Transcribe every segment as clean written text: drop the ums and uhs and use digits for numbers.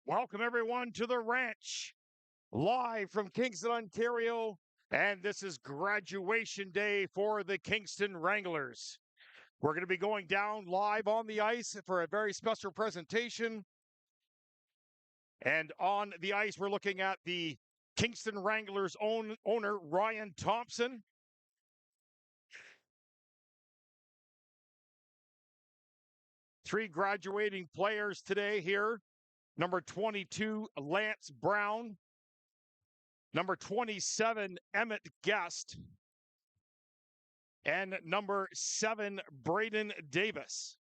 Welcome, everyone, to the ranch, live from Kingston, Ontario. And this is graduation day for the Kingston Wranglers. We're going to be going down live on the ice for a very special presentation. And on the ice, we're looking at the Kingston Wranglers owner, Ryan Thompson. Three graduating players today here. Number 22, Lance Brown. Number 27, Emmett Guest. And number 7, Braden Davis.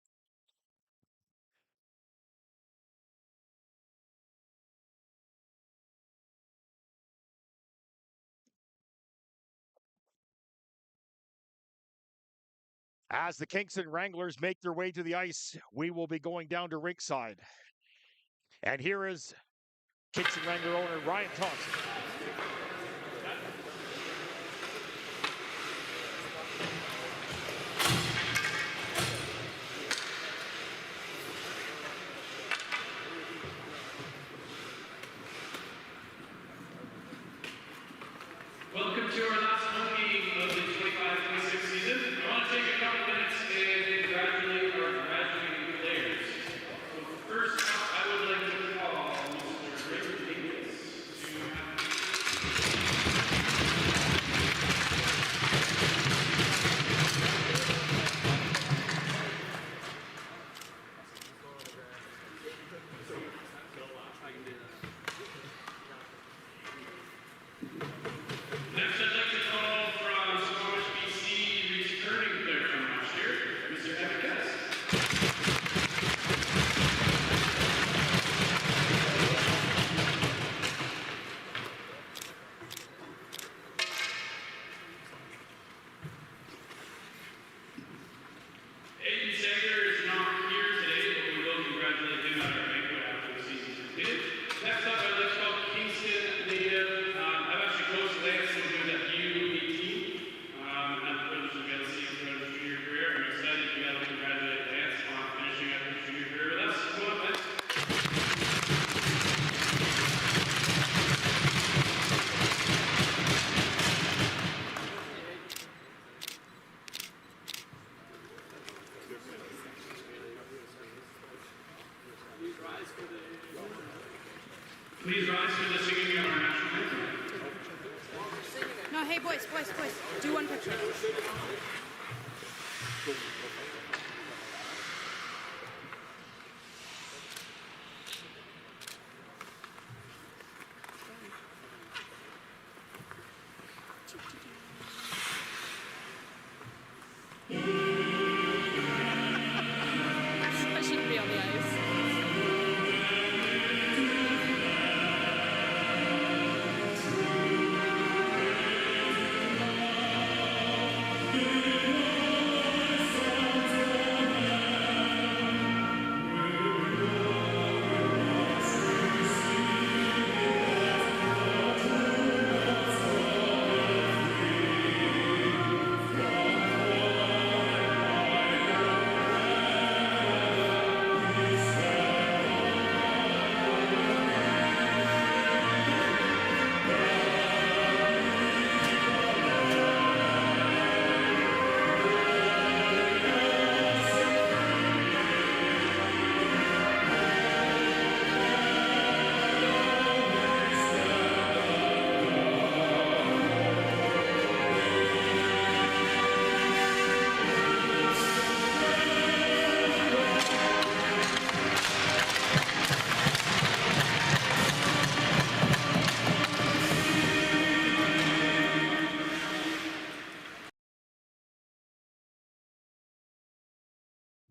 As the Kingston Wranglers make their way to the ice, we will be going down to rinkside. And here is Kingston Wrangler owner Ryan Thompson. Welcome to our last home meeting of the 25-26 season. I want to take a couple minutes and congratulate our graduating players. So first up, I would like to call Mr. Braden Davis to Next, I'd like to call from Somang, BC, returning player from last year, Mr. Emmett Guest. Aiden Sager is not here today, but we will congratulate him at our banquet after the season's completed. Next up, I'd like to call Kingston native. I've actually coached Lance since he was at U18. Had the privilege to be able to see him throughout his junior career. I'm excited to be able to congratulate Lance on finishing up his junior career with us. Come on, Lance. Please rise for the singing of our national anthem. No, hey, boys, do one picture. I shouldn't be on the ice.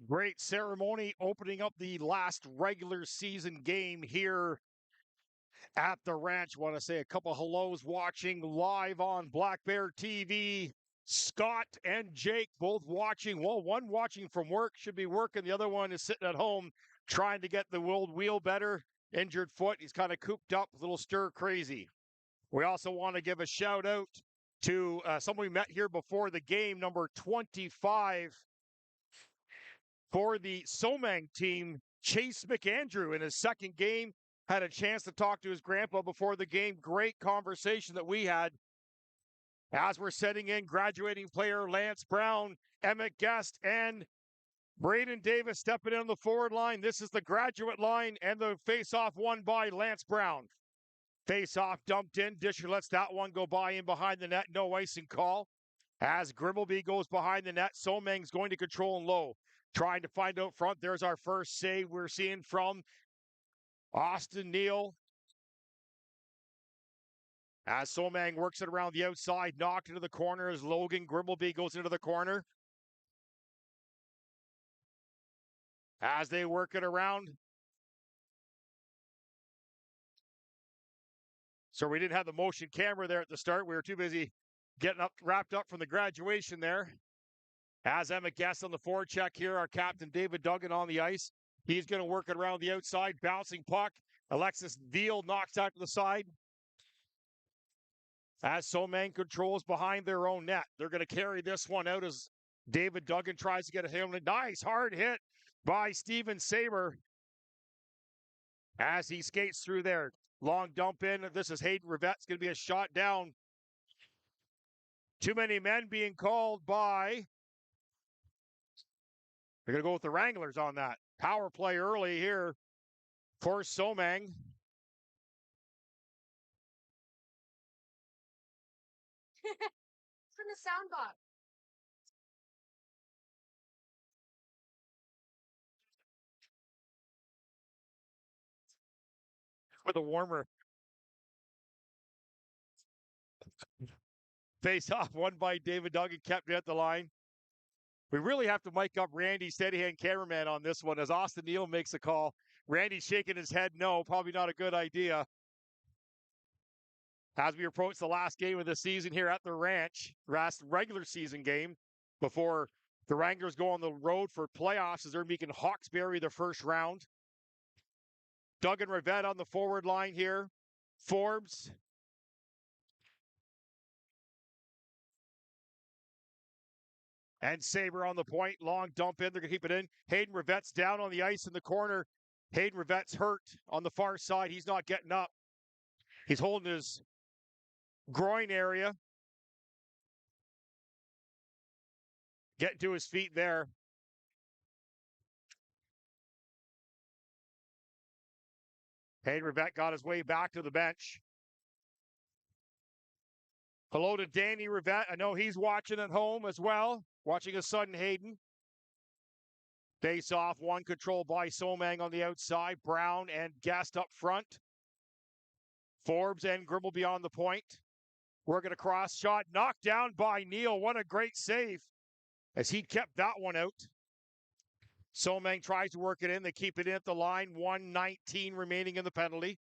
Great ceremony opening up the last regular season game here at the ranch. Want to say a couple hellos watching live on Black Bear TV. Scott and Jake both watching. Well, one watching from work, should be working. The other one is sitting at home trying to get the world wheel better. Injured foot. He's kind of cooped up, a little stir crazy. We also want to give a shout out to someone we met here before the game, number 25 for the Somang team, Chase McAndrew, in his second game, had a chance to talk to his grandpa before the game. Great conversation that we had. As we're setting in, graduating player Lance Brown, Emmett Guest, and Braden Davis stepping in on the forward line. This is the graduate line, and the face-off won by Lance Brown. Face-off dumped in. Disher lets that one go by in behind the net. No icing call. As Grimbleby goes behind the net, Somang's going to control and low. Trying to find out front. There's our first save we're seeing from Austin Neal. As Somang works it around the outside, knocked into the corner as Logan Grimbleby goes into the corner. As they work it around. So we didn't have the motion camera there at the start. We were too busy getting up, wrapped up from the graduation there. As Emmett Guest on the forecheck here, our captain David Duggan on the ice. He's going to work it around the outside, bouncing puck. Alexis Veal knocks out to the side. As Somang controls behind their own net. They're going to carry this one out as David Duggan tries to get a him. Nice hard hit by Steven Saber. As he skates through there. Long dump in. This is Hayden Rivette's going to be a shot down. Too many men being called by. They're going to go with the Wranglers on that. Power play early here for Somang. From the sound box. With a warmer. Face off, won by David Duggan, kept it at the line. We really have to mic up Randy Steadyhand cameraman on this one as Austin Neal makes a call. Randy's shaking his head no, probably not a good idea. As we approach the last game of the season here at the ranch, last regular season game before the Wranglers go on the road for playoffs as they're meeting Hawkesbury the first round. Duggan Rivette on the forward line here. Forbes. And Saber on the point. Long dump in. They're going to keep it in. Hayden Rivette's down on the ice in the corner. Hayden Rivette's hurt on the far side. He's not getting up. He's holding his groin area. Getting to his feet there. Hayden Rivette got his way back to the bench. Hello to Danny Rivette. I know he's watching at home as well. Watching his son Hayden. Face off, one control by Somang on the outside. Brown and Guest up front. Forbes and Grimbleby on the point. Working across, shot knocked down by Neal. What a great save as he kept that one out. Somang tries to work it in. They keep it in at the line. 1:19 remaining in the penalty.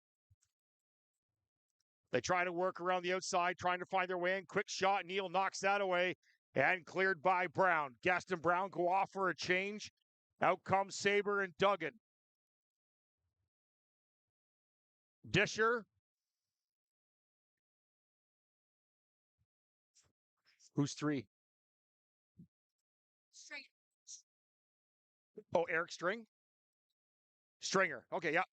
They try to work around the outside, trying to find their way in. Quick shot. Neal knocks that away and cleared by Brown. Gaston Brown go off for a change. Out comes Saber and Duggan. Disher. Who's three? Straight. Oh, Eric Stringer. Okay, yeah.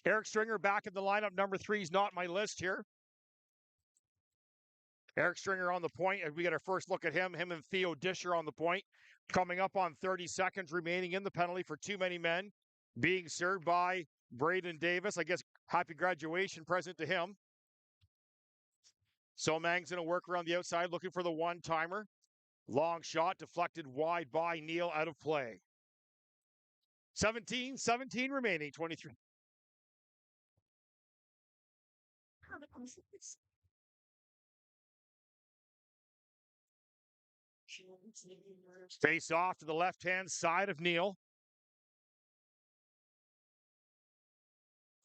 Eric Stringer back in the lineup. Number 3 is not my list here. Eric Stringer on the point. And we get our first look at him. Him and Theo Disher on the point. Coming up on 30 seconds remaining in the penalty for too many men. Being served by Braden Davis. I guess happy graduation present to him. Somang's going to work around the outside looking for the one-timer. Long shot deflected wide by Neal out of play. 17 remaining, 23. Face off to the left-hand side of Neal.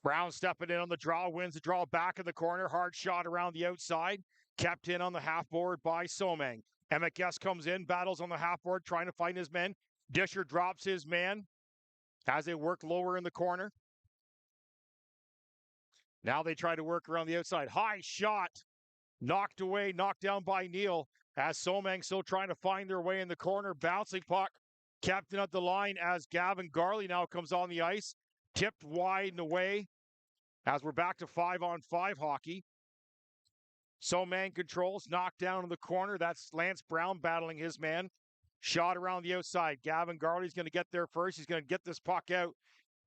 Brown stepping in on the draw, wins the draw back in the corner. Hard shot around the outside. Kept in on the half board by Somang. Emmett Guest comes in, battles on the half board, trying to find his men. Disher drops his man as they work lower in the corner. Now they try to work around the outside. High shot. Knocked away, knocked down by Neal. As Somang still trying to find their way in the corner. Bouncing puck. Captain at the line as Gavin Garley now comes on the ice. Tipped wide and away As we're back to 5-on-5 hockey. Somang controls, knocked down in the corner. That's Lance Brown battling his man. Shot around the outside. Gavin Garley's going to get there first. He's going to get this puck out.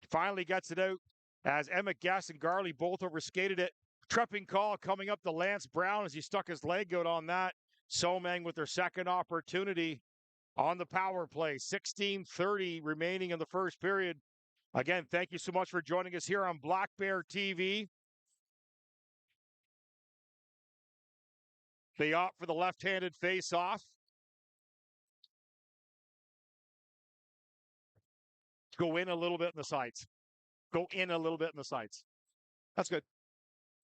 Finally gets it out as Emmett Guess and Garley both overskated it. Tripping call coming up to Lance Brown as he stuck his leg out on that. Somang with their second opportunity on the power play. 16:30 remaining in the first period. Again, thank you so much for joining us here on Black Bear TV. They opt for the left-handed face-off. Go in a little bit in the sides. Go in a little bit in the sides. That's good.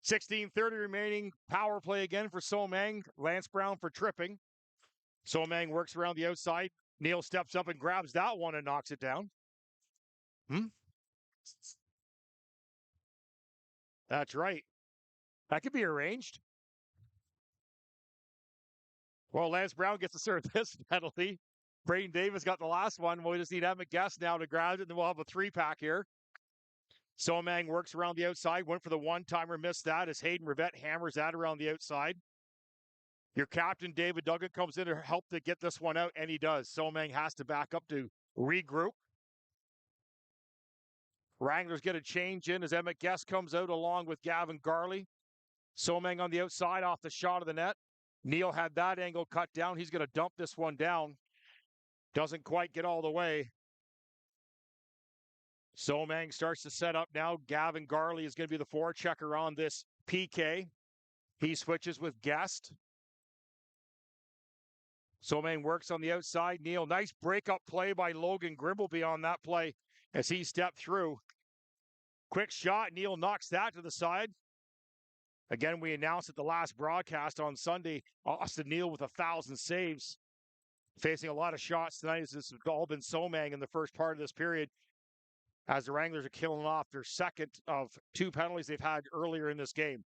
16:30 remaining. Power play again for Somang. Lance Brown for tripping. Somang works around the outside. Neil steps up and grabs that one and knocks it down. That's right. That could be arranged. Well, Lance Brown gets to serve this penalty. Braden Davis got the last one. We just need Emmett Guess now to grab it, and then we'll have a three-pack here. Somang works around the outside. Went for the one-timer, missed that as Hayden Rivette hammers that around the outside. Your captain, David Duggan, comes in to help to get this one out, and he does. Somang has to back up to regroup. Wranglers get a change in as Emmett Guess comes out along with Gavin Garley. Somang on the outside off the shot of the net. Neil had that angle cut down. He's going to dump this one down. Doesn't quite get all the way. Somang starts to set up now. Gavin Garley is going to be the forechecker on this PK. He switches with Guest. Somang works on the outside. Neil, nice breakup play by Logan Grimbleby on that play as he stepped through. Quick shot. Neil knocks that to the side. Again, we announced at the last broadcast on Sunday, Austin Neil with 1,000 saves. Facing a lot of shots tonight as this has all been Somang in the first part of this period as the Wranglers are killing off their second of two penalties they've had earlier in this game.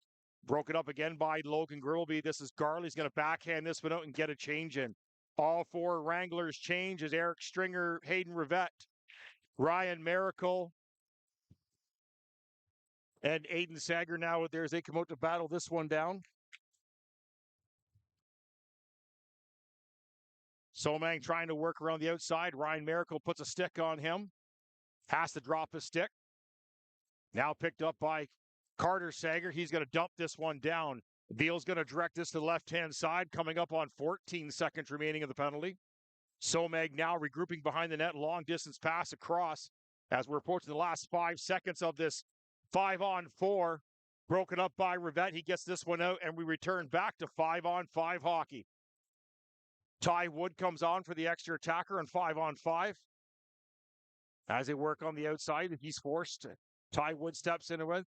Broken up again by Logan Grimbleby. This is Garley's going to backhand this one out and get a change in. All four Wranglers change as Eric Stringer, Hayden Rivette, Ryan Miracle, and Aiden Sager now with theirs. They come out to battle this one down. Somang trying to work around the outside. Ryan Miracle puts a stick on him. Has to drop his stick. Now picked up by Carter Sager. He's going to dump this one down. Beal's going to direct this to the left-hand side, coming up on 14 seconds remaining of the penalty. Somang now regrouping behind the net. Long distance pass across as we're approaching the last 5 seconds of this 5-on-4. Broken up by Rivette. He gets this one out, and we return back to 5-on-5 hockey. Ty Wood comes on for the extra attacker on 5-on-5. As they work on the outside, he's forced. Ty Wood steps into it,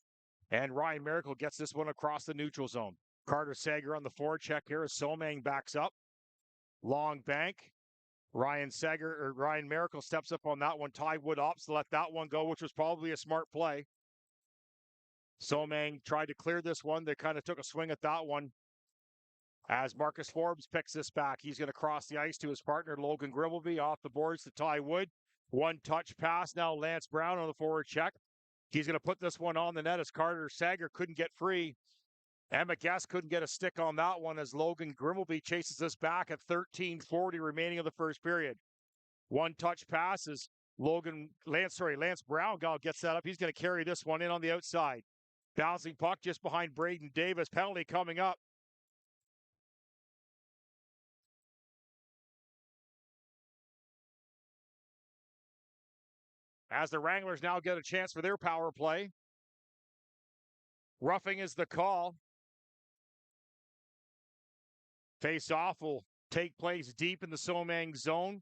and Ryan Miracle gets this one across the neutral zone. Carter Sager on the forecheck here as Somang backs up. Long bank. Ryan Miracle steps up on that one. Ty Wood opts to let that one go, which was probably a smart play. Somang tried to clear this one. They kind of took a swing at that one. As Marcus Forbes picks this back, he's going to cross the ice to his partner, Logan Grimbleby, off the boards to Ty Wood. One touch pass. Now Lance Brown on the forward check. He's going to put this one on the net as Carter Sager couldn't get free. Emmett Guess couldn't get a stick on that one as Logan Grimbleby chases this back at 13:40 remaining of the first period. One touch pass as Lance Brown gets that up. He's going to carry this one in on the outside. Bouncing puck just behind Braden Davis. Penalty coming up. As the Wranglers now get a chance for their power play. Roughing is the call. Face-off will take place deep in the Somang zone.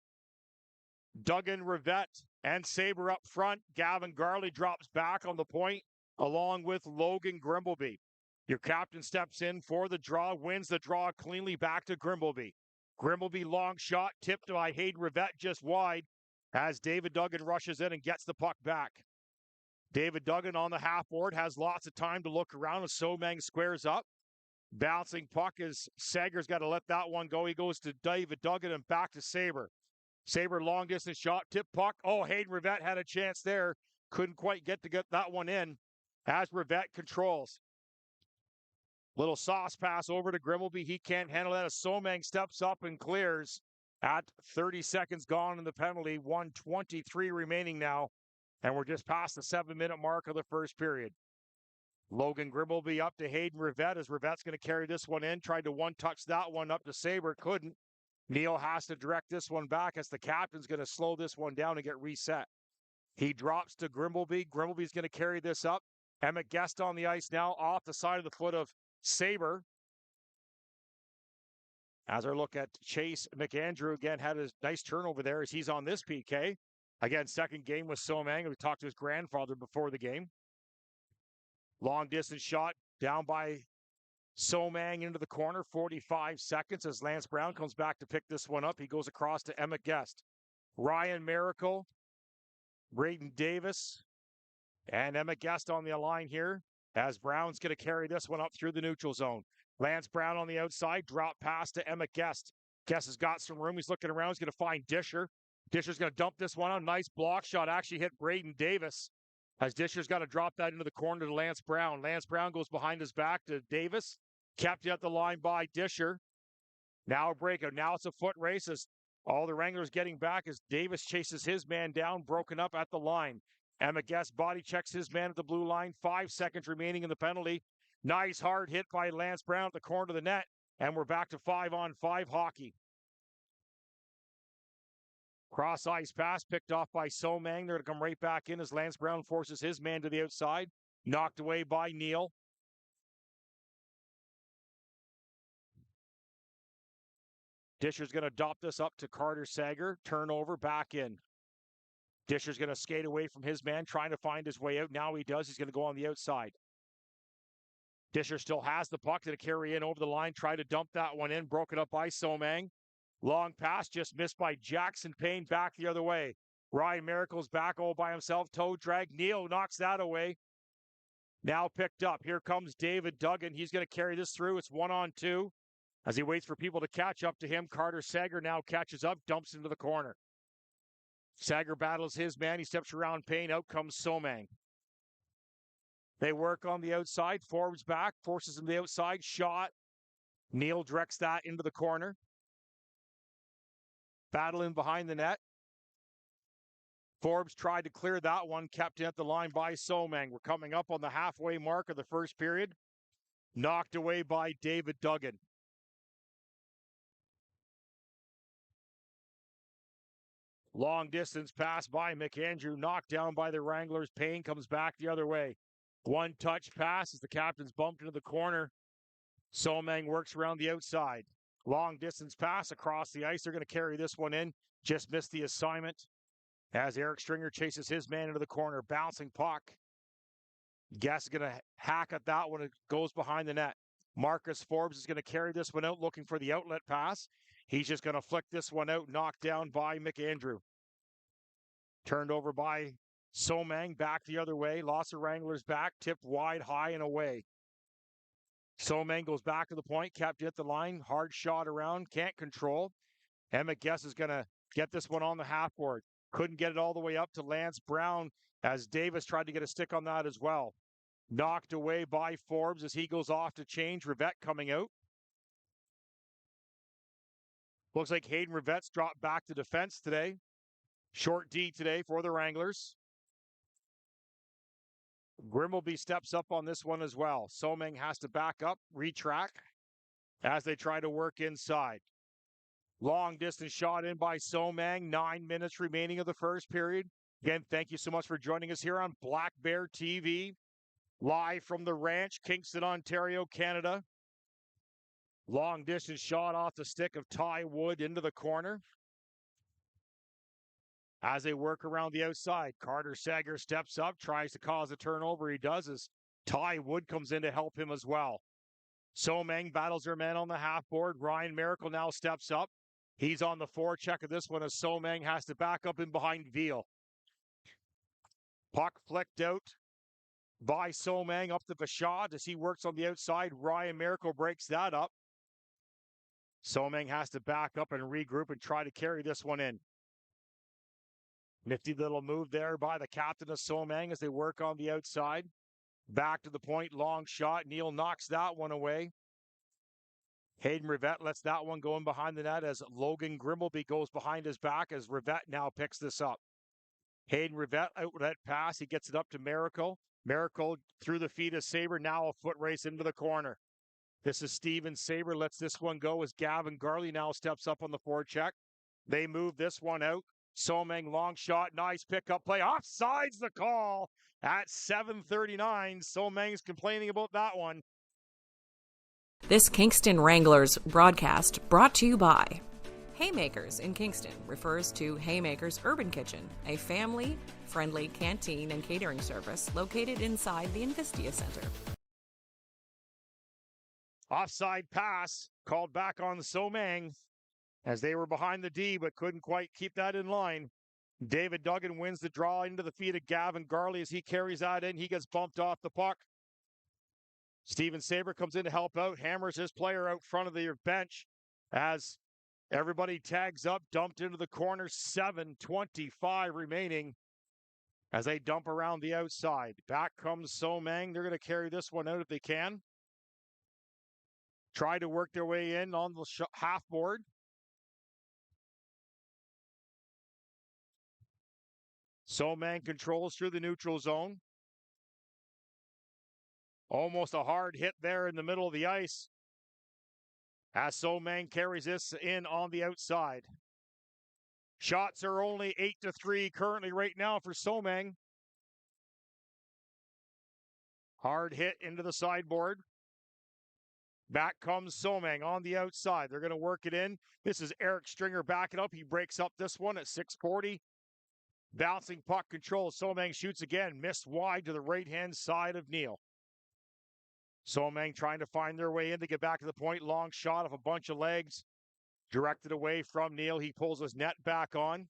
Duggan, Rivette, and Saber up front. Gavin Garley drops back on the point, along with Logan Grimbleby. Your captain steps in for the draw, wins the draw cleanly back to Grimbleby. Grimbleby long shot, tipped by Hayden Rivette just wide as David Duggan rushes in and gets the puck back. David Duggan on the half board has lots of time to look around as Somang squares up. Bouncing puck as Sager's got to let that one go. He goes to David Duggan and back to Saber. Saber long distance shot, tip puck. Oh, Hayden Rivette had a chance there. Couldn't quite get that one in. as Rivette controls. Little sauce pass over to Grimbleby. He can't handle that as Somang steps up and clears at 30 seconds gone in the penalty. 1:23 remaining now, and we're just past the 7-minute mark of the first period. Logan Grimbleby up to Hayden Rivette as Rivette's going to carry this one in. Tried to one-touch that one up to Sabre, couldn't. Neal has to direct this one back as the captain's going to slow this one down and get reset. He drops to Grimbleby. Grimbleby's going to carry this up. Emmett Guest on the ice now off the side of the foot of Sabre. As our look at Chase McAndrew again had a nice turnover there as he's on this PK. Again, second game with Somang. We talked to his grandfather before the game. Long distance shot down by Somang into the corner. 45 seconds as Lance Brown comes back to pick this one up. He goes across to Emmett Guest. Ryan Miracle, Braden Davis, and Emmett Guest on the line here as Brown's going to carry this one up through the neutral zone. Lance Brown on the outside, drop pass to Emmett Guest. Guest has got some room. He's looking around. He's going to find Disher. Disher's going to dump this one out. Nice block shot. Actually hit Braden Davis as Disher's got to drop that into the corner to Lance Brown. Lance Brown goes behind his back to Davis. Kept at the line by Disher. Now a breakout. Now it's a foot race as all the Wranglers getting back as Davis chases his man down, broken up at the line. Emmett Guest body checks his man at the blue line. 5 seconds remaining in the penalty. Nice hard hit by Lance Brown at the corner of the net. And we're back to 5-on-5 hockey. Cross ice pass picked off by Somang. They're going to come right back in as Lance Brown forces his man to the outside. Knocked away by Neal. Disher's going to dop this up to Carter Sager. Turnover back in. Disher's going to skate away from his man, trying to find his way out. Now he does. He's going to go on the outside. Disher still has the puck to carry in over the line. Try to dump that one in. Broken up by Somang. Long pass just missed by Jackson Payne back the other way. Ryan Miracle's back all by himself. Toe drag. Neal knocks that away. Now picked up. Here comes David Duggan. He's going to carry this through. It's 1-on-2. As he waits for people to catch up to him, Carter Sager now catches up, dumps into the corner. Sager battles his man. He steps around Payne. Out comes Somang. They work on the outside. Forbes back. Forces him to the outside. Shot. Neal directs that into the corner. Battling behind the net. Forbes tried to clear that one. Kept in at the line by Somang. We're coming up on the halfway mark of the first period. Knocked away by David Duggan. Long distance pass by McAndrew, knocked down by the Wranglers. Payne comes back the other way. One touch pass as the captain's bumped into the corner. Somang works around the outside. Long distance pass across the ice. They're going to carry this one in. Just missed the assignment as Eric Stringer chases his man into the corner. Bouncing puck. Guess is going to hack at that one. It goes behind the net. Marcus Forbes is going to carry this one out looking for the outlet pass. He's just going to flick this one out, knocked down by McAndrew. Turned over by Somang, back the other way. Lost the Wranglers back, tipped wide, high, and away. Somang goes back to the point, kept at the line. Hard shot around, can't control. Emmett Guest is going to get this one on the half board. Couldn't get it all the way up to Lance Brown as Davis tried to get a stick on that as well. Knocked away by Forbes as he goes off to change. Rivette coming out. Looks like Hayden Rivette's dropped back to defense today. Short D today for the Wranglers. Grimbleby steps up on this one as well. Somang has to back up, retrack as they try to work inside. Long distance shot in by Somang. 9 minutes remaining of the first period. Again, thank you so much for joining us here on Black Bear TV. Live from the ranch, Kingston, Ontario, Canada. Long distance shot off the stick of Ty Wood into the corner. As they work around the outside, Carter Sager steps up, tries to cause a turnover. He does as Ty Wood comes in to help him as well. Somang battles her man on the half board. Ryan Miracle now steps up. He's on the forecheck of this one as Somang has to back up in behind Veal. Puck flicked out by Somang up to Vachon as he works on the outside. Ryan Miracle breaks that up. Somang has to back up and regroup and try to carry this one in. Nifty little move there by the captain of Somang as they work on the outside. Back to the point, long shot. Neal knocks that one away. Hayden Rivette lets that one go in behind the net as Logan Grimbleby goes behind his back as Rivette now picks this up. Hayden Rivette outlet pass. He gets it up to Miracle. Miracle through the feet of Sabre. Now a foot race into the corner. This is Steven Sabre. Lets this one go as Gavin Garley now steps up on the forecheck. They move this one out. Somang long shot. Nice pickup play. Offsides the call at 7:39. Somang's complaining about that one. This Kingston Wranglers broadcast brought to you by Haymakers in Kingston refers to Haymakers Urban Kitchen, a family-friendly canteen and catering service located inside the Investia Center. Offside pass called back on Somang as they were behind the D but couldn't quite keep that in line. David Duggan wins the draw into the feet of Gavin Garley as he carries that in. He gets bumped off the puck. Steven Sabre comes in to help out, hammers his player out front of the bench as everybody tags up, dumped into the corner, 7:25 remaining as they dump around the outside. Back comes Somang. They're going to carry this one out if they can. Try to work their way in on the half board. Somang controls through the neutral zone. Almost a hard hit there in the middle of the ice as Somang carries this in on the outside. Shots are only 8-3 currently right now for Somang. Hard hit into the sideboard. Back comes Somang on the outside. They're going to work it in. This is Eric Stringer backing up. He breaks up this one at 6:40. Bouncing puck control. Somang shoots again. Missed wide to the right-hand side of Neal. Somang trying to find their way in to get back to the point. Long shot off a bunch of legs. Directed away from Neal. He pulls his net back on.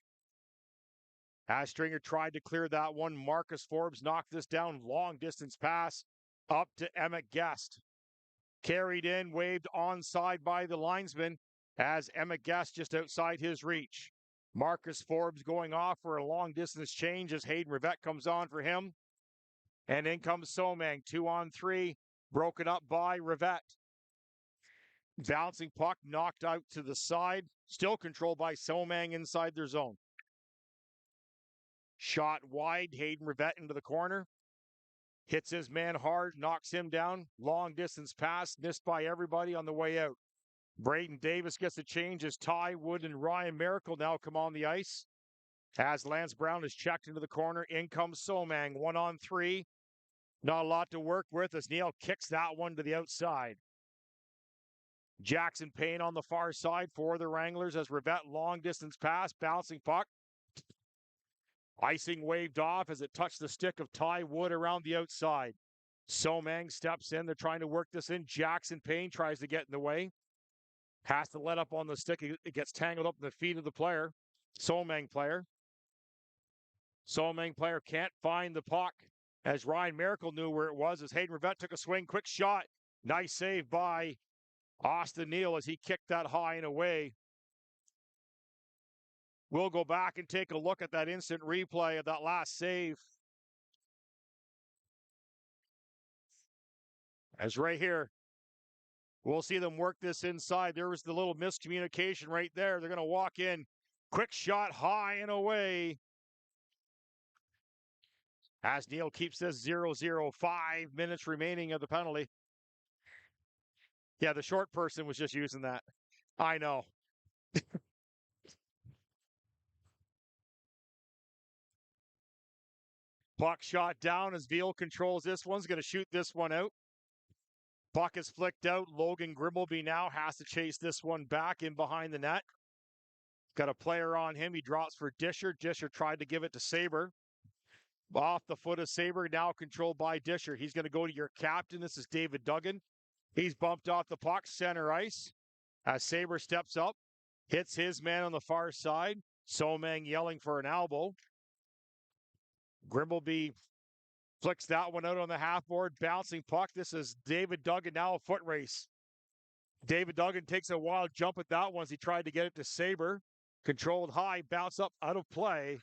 As Stringer tried to clear that one, Marcus Forbes knocked this down. Long distance pass up to Emmett Guest. Carried in, waved onside by the linesman as Emmett Guest just outside his reach. Marcus Forbes going off for a long distance change as Hayden Rivette comes on for him. And in comes Somang, 2-on-3. Broken up by Rivette. Bouncing puck knocked out to the side. Still controlled by Somang inside their zone. Shot wide. Hayden Rivette into the corner. Hits his man hard. Knocks him down. Long distance pass. Missed by everybody on the way out. Braden Davis gets a change as Ty Wood and Ryan Miracle now come on the ice. As Lance Brown is checked into the corner. In comes Somang. 1-on-3. Not a lot to work with as Neal kicks that one to the outside. Jackson Payne on the far side for the Wranglers as Rivette long distance pass, bouncing puck. Icing waved off as it touched the stick of Ty Wood around the outside. Somang steps in. They're trying to work this in. Jackson Payne tries to get in the way. Has to let up on the stick. It gets tangled up in the feet of the player. Somang player. Somang player can't find the puck. As Ryan Miracle knew where it was, as Hayden Rivette took a swing, quick shot. Nice save by Austin Neal as he kicked that high and away. We'll go back and take a look at that instant replay of that last save. As right here, we'll see them work this inside. There was the little miscommunication right there. They're going to walk in. Quick shot high and away. As Neal keeps this 0-0, 5 minutes remaining of the penalty. Yeah, the short person was just using that. I know. Puck shot down as Veal controls this one's going to shoot this one out. Puck is flicked out. Logan Grimbleby now has to chase this one back in behind the net. Got a player on him. He drops for Disher. Disher tried to give it to Sabre. Off the foot of Sabre, now controlled by Disher. He's going to go to your captain. This is David Duggan. He's bumped off the puck, center ice. As Sabre steps up, hits his man on the far side. Somang yelling for an elbow. Grimbleby flicks that one out on the half board. Bouncing puck. This is David Duggan, now a foot race. David Duggan takes a wild jump at that one as he tried to get it to Sabre. Controlled high, bounce up out of play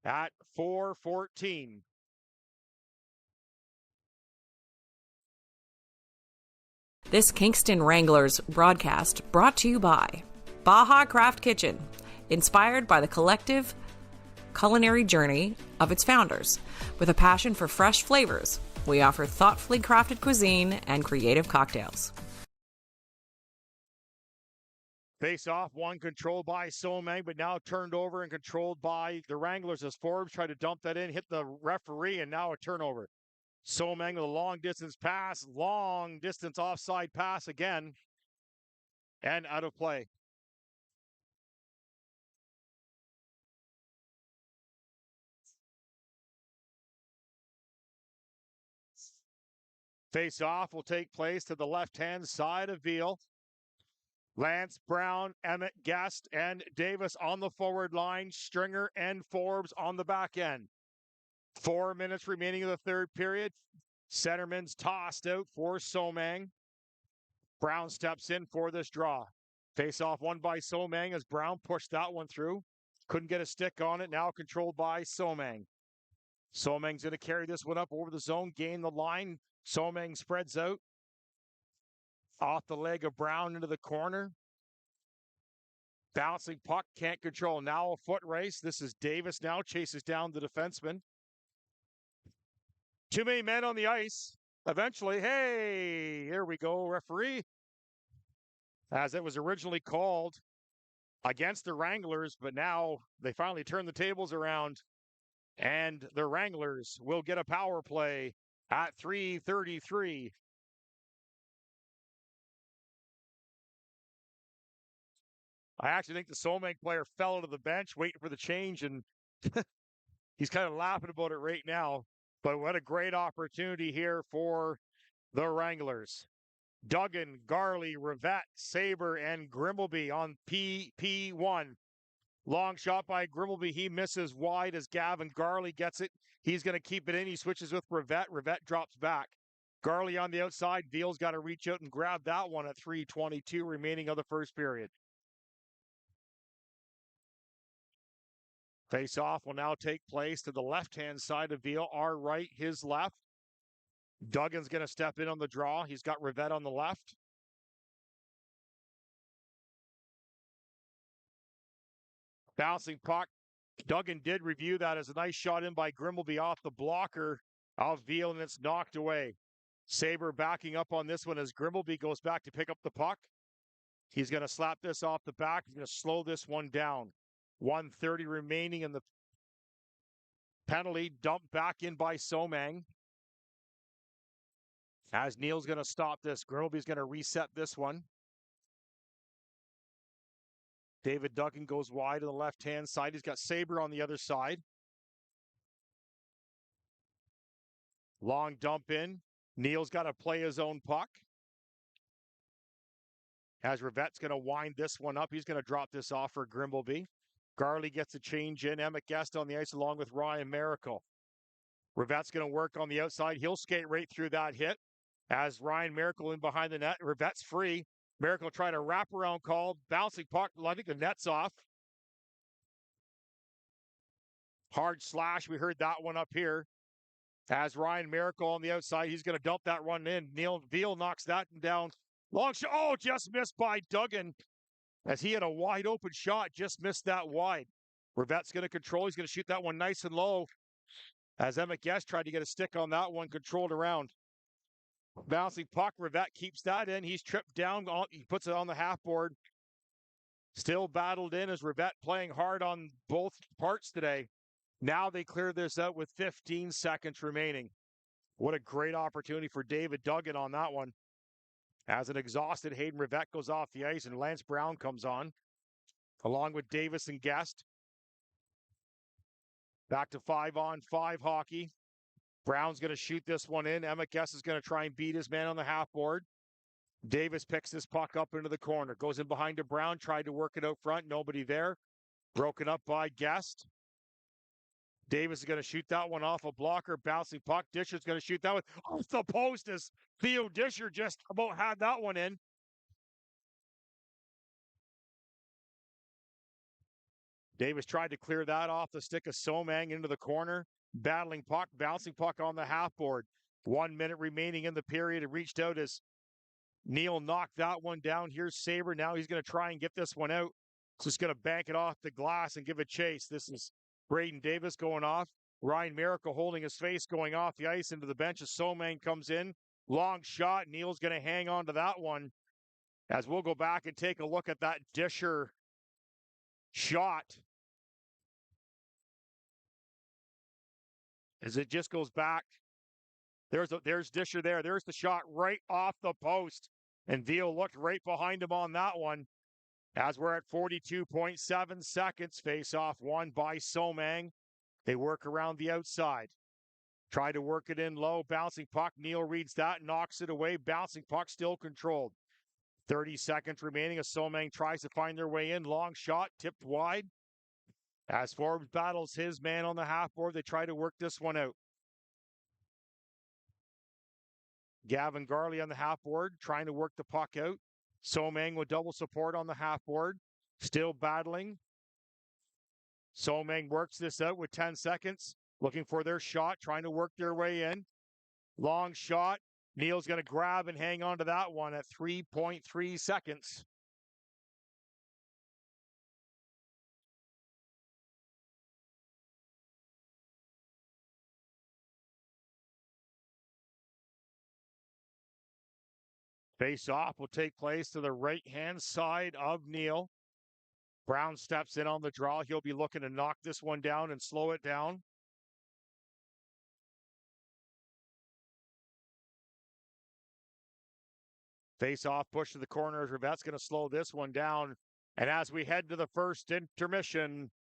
at 4:14. This Kingston Wranglers broadcast brought to you by Baja Craft Kitchen, inspired by the collective culinary journey of its founders. With a passion for fresh flavors, we offer thoughtfully crafted cuisine and creative cocktails. Face off, one controlled by Somang, but now turned over and controlled by the Wranglers as Forbes tried to dump that in, hit the referee, and now a turnover. Somang with a long distance pass, long distance offside pass again, and out of play. Face off will take place to the left-hand side of Veal. Lance Brown, Emmett Guest, and Davis on the forward line. Stringer and Forbes on the back end. 4 minutes remaining in the third period. Centerman's tossed out for Somang. Brown steps in for this draw. Face off won by Somang as Brown pushed that one through. Couldn't get a stick on it. Now controlled by Somang. Somang's going to carry this one up over the zone, gain the line. Somang spreads out. Off the leg of Brown into the corner. Bouncing puck, can't control. Now a foot race. This is Davis now, chases down the defenseman. Too many men on the ice. Eventually, hey, here we go, referee. As it was originally called against the Wranglers, but now they finally turned the tables around, and the Wranglers will get a power play at 3:33. I actually think the Somang player fell to the bench waiting for the change, and he's kind of laughing about it right now. But what a great opportunity here for the Wranglers. Duggan, Garley, Rivette, Sabre, and Grimbleby on PP1. Long shot by Grimbleby. He misses wide as Gavin Garley gets it. He's going to keep it in. He switches with Rivette. Rivette drops back. Garley on the outside. Veal's got to reach out and grab that one at 3:22 remaining of the first period. Face-off will now take place to the left-hand side of Veal. Our right, his left. Duggan's going to step in on the draw. He's got Rivette on the left. Bouncing puck. Duggan did review that as a nice shot in by Grimbleby off the blocker of Veal, and it's knocked away. Sabre backing up on this one as Grimbleby goes back to pick up the puck. He's going to slap this off the back. He's going to slow this one down. 1:30 remaining in the penalty. Dumped back in by Somang. As Neal's going to stop this. Grimmelby's going to reset this one. David Duggan goes wide on the left-hand side. He's got Sabre on the other side. Long dump in. Neal's got to play his own puck. As Rivette's going to wind this one up. He's going to drop this off for Grimbleby. Garley gets a change in. Emmett Guest on the ice along with Ryan Miracle. Rivette's going to work on the outside. He'll skate right through that hit. As Ryan Miracle in behind the net. Rivette's free. Miracle trying to wrap around call. Bouncing puck. I think the net's off. Hard slash. We heard that one up here. As Ryan Miracle on the outside. He's going to dump that one in. Veal knocks that down. Long shot. Oh, just missed by Duggan. As he had a wide open shot. Just missed that wide. Rivette's going to control. He's going to shoot that one nice and low. As Emmett Guest tried to get a stick on that one. Controlled around. Bouncing puck. Rivette keeps that in. He's tripped down. He puts it on the half board. Still battled in as Rivette playing hard on both parts today. Now they clear this out with 15 seconds remaining. What a great opportunity for David Duggan on that one. As an exhausted Hayden Rivette goes off the ice and Lance Brown comes on, along with Davis and Guest. Back to 5-on-5 hockey. Brown's going to shoot this one in. Emmett Guest is going to try and beat his man on the half board. Davis picks this puck up into the corner. Goes in behind to Brown. Tried to work it out front. Nobody there. Broken up by Guest. Davis is going to shoot that one off a blocker. Bouncing puck. Disher's going to shoot that one off the post as Theo Disher just about had that one in. Davis tried to clear that off the stick of Somang into the corner. Battling puck, bouncing puck on the half board. 1 minute remaining in the period. It reached out as Neal knocked that one down. Here's Sabre. Now he's going to try and get this one out. Just going to bank it off the glass and give a chase. This is Braden Davis going off. Ryan Miracle holding his face, going off the ice into the bench as Somang comes in. Long shot. Neal's going to hang on to that one. As we'll go back and take a look at that Disher shot. As it just goes back. There's Disher there. There's the shot right off the post. And Veal looked right behind him on that one. As we're at 42.7 seconds, face-off won by Somang. They work around the outside. Try to work it in low, bouncing puck. Neal reads that, knocks it away. Bouncing puck still controlled. 30 seconds remaining as Somang tries to find their way in. Long shot, tipped wide. As Forbes battles his man on the half board, they try to work this one out. Gavin Garley on the half board, trying to work the puck out. Somang with double support on the half board, still battling. Somang works this out with 10 seconds, looking for their shot, trying to work their way in. Long shot. Neal's going to grab and hang on to that one at 3.3 seconds. Face-off will take place to the right-hand side of Neal. Brown steps in on the draw. He'll be looking to knock this one down and slow it down. Face-off push to the corner. Rivette's going to slow this one down. And as we head to the first intermission,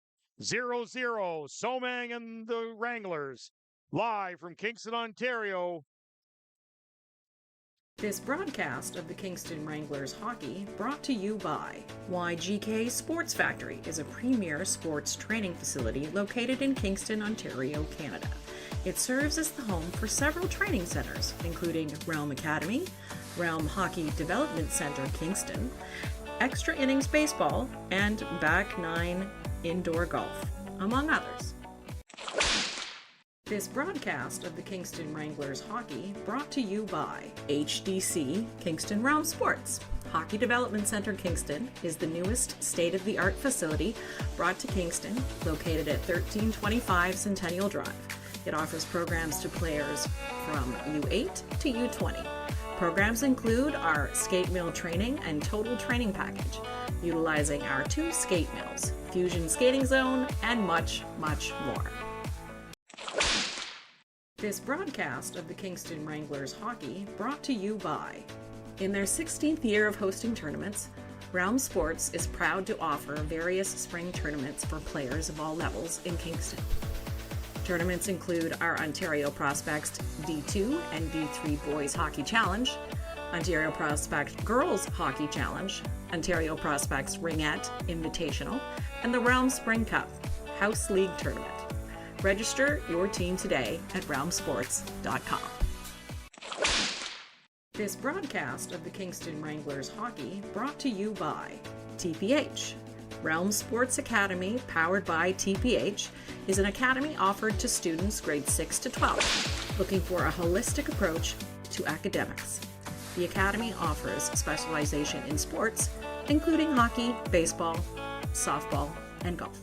0-0, Somang and the Wranglers, live from Kingston, Ontario. This broadcast of the Kingston Wranglers hockey brought to you by YGK Sports Factory is a premier sports training facility located in Kingston, Ontario, Canada. It serves as the home for several training centers, including Realm Academy, Realm Hockey Development Center, Kingston, Extra Innings Baseball, and Back Nine Indoor Golf, among others. This broadcast of the Kingston Wranglers hockey brought to you by HDC Kingston Realm Sports. Hockey Development Center Kingston is the newest state-of-the-art facility brought to Kingston, located at 1325 Centennial Drive. It offers programs to players from U8 to U20. Programs include our skate mill training and total training package, utilizing our 2 skate mills, Fusion Skating Zone, and much, much more. This broadcast of the Kingston Wranglers hockey brought to you by. In their 16th year of hosting tournaments, Realm Sports is proud to offer various spring tournaments for players of all levels in Kingston. Tournaments include our Ontario Prospects D2 and D3 Boys Hockey Challenge, Ontario Prospects Girls Hockey Challenge, Ontario Prospects Ringette Invitational, and the Realm Spring Cup House League Tournament. Register your team today at realmsports.com. This broadcast of the Kingston Wranglers hockey brought to you by TPH. Realm Sports Academy, powered by TPH, is an academy offered to students grades 6 to 12, looking for a holistic approach to academics. The academy offers specialization in sports, including hockey, baseball, softball, and golf.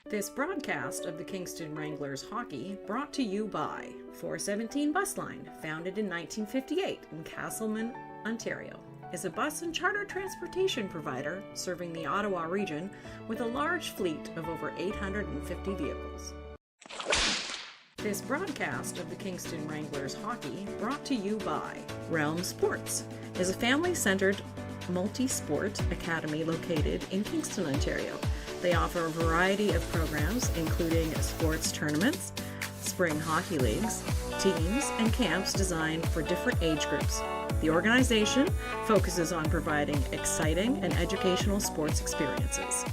This broadcast of the Kingston Wranglers hockey brought to you by 417 Bus Line, founded in 1958 in Castleman, Ontario, is a bus and charter transportation provider serving the Ottawa region with a large fleet of over 850 vehicles. This broadcast of the Kingston Wranglers hockey brought to you by Realm Sports is a family-centered multi-sport academy located in Kingston, Ontario. They offer a variety of programs, including sports tournaments, spring hockey leagues, teams, and camps designed for different age groups. The organization focuses on providing exciting and educational sports experiences.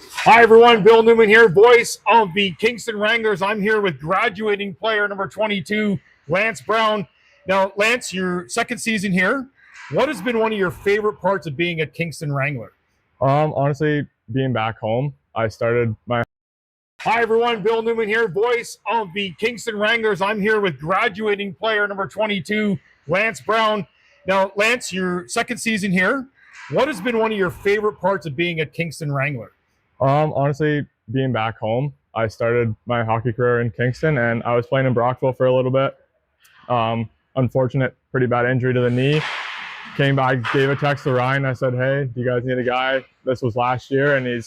Hi, everyone. Bill Newman here, voice of the Kingston Wranglers. I'm here with graduating player number 22, Lance Brown. Now, Lance, your second season here. What has been one of your favorite parts of being a Kingston Wrangler? Honestly, being back home, I started my. Hi, everyone. Bill Newman here, voice of the Kingston Wranglers. I'm here with graduating player number 22, Lance Brown. Now, Lance, your second season here. What has been one of your favorite parts of being a Kingston Wrangler? Honestly, being back home, I started my hockey career in Kingston, and I was playing in Brockville for a little bit. Unfortunate, pretty bad injury to the knee. Came back, gave a text to Ryan. I said, "Hey, do you guys need a guy?" This was last year, and he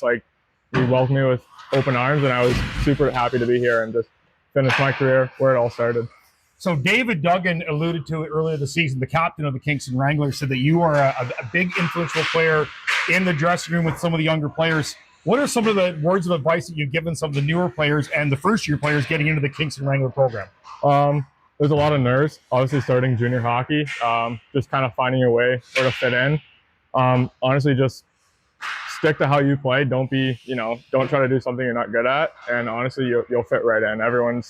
welcomed me with open arms, and I was super happy to be here and just finish my career where it all started. So David Duggan alluded to it earlier this season. The captain of the Kingston Wranglers said that you are a big influential player in the dressing room with some of the younger players. What are some of the words of advice that you've given some of the newer players and the first-year players getting into the Kingston Wrangler program? There's a lot of nerves, obviously starting junior hockey, just kind of finding your way where to fit in. Honestly, just stick to how you play. Don't try to do something you're not good at. And honestly, you'll fit right in. Everyone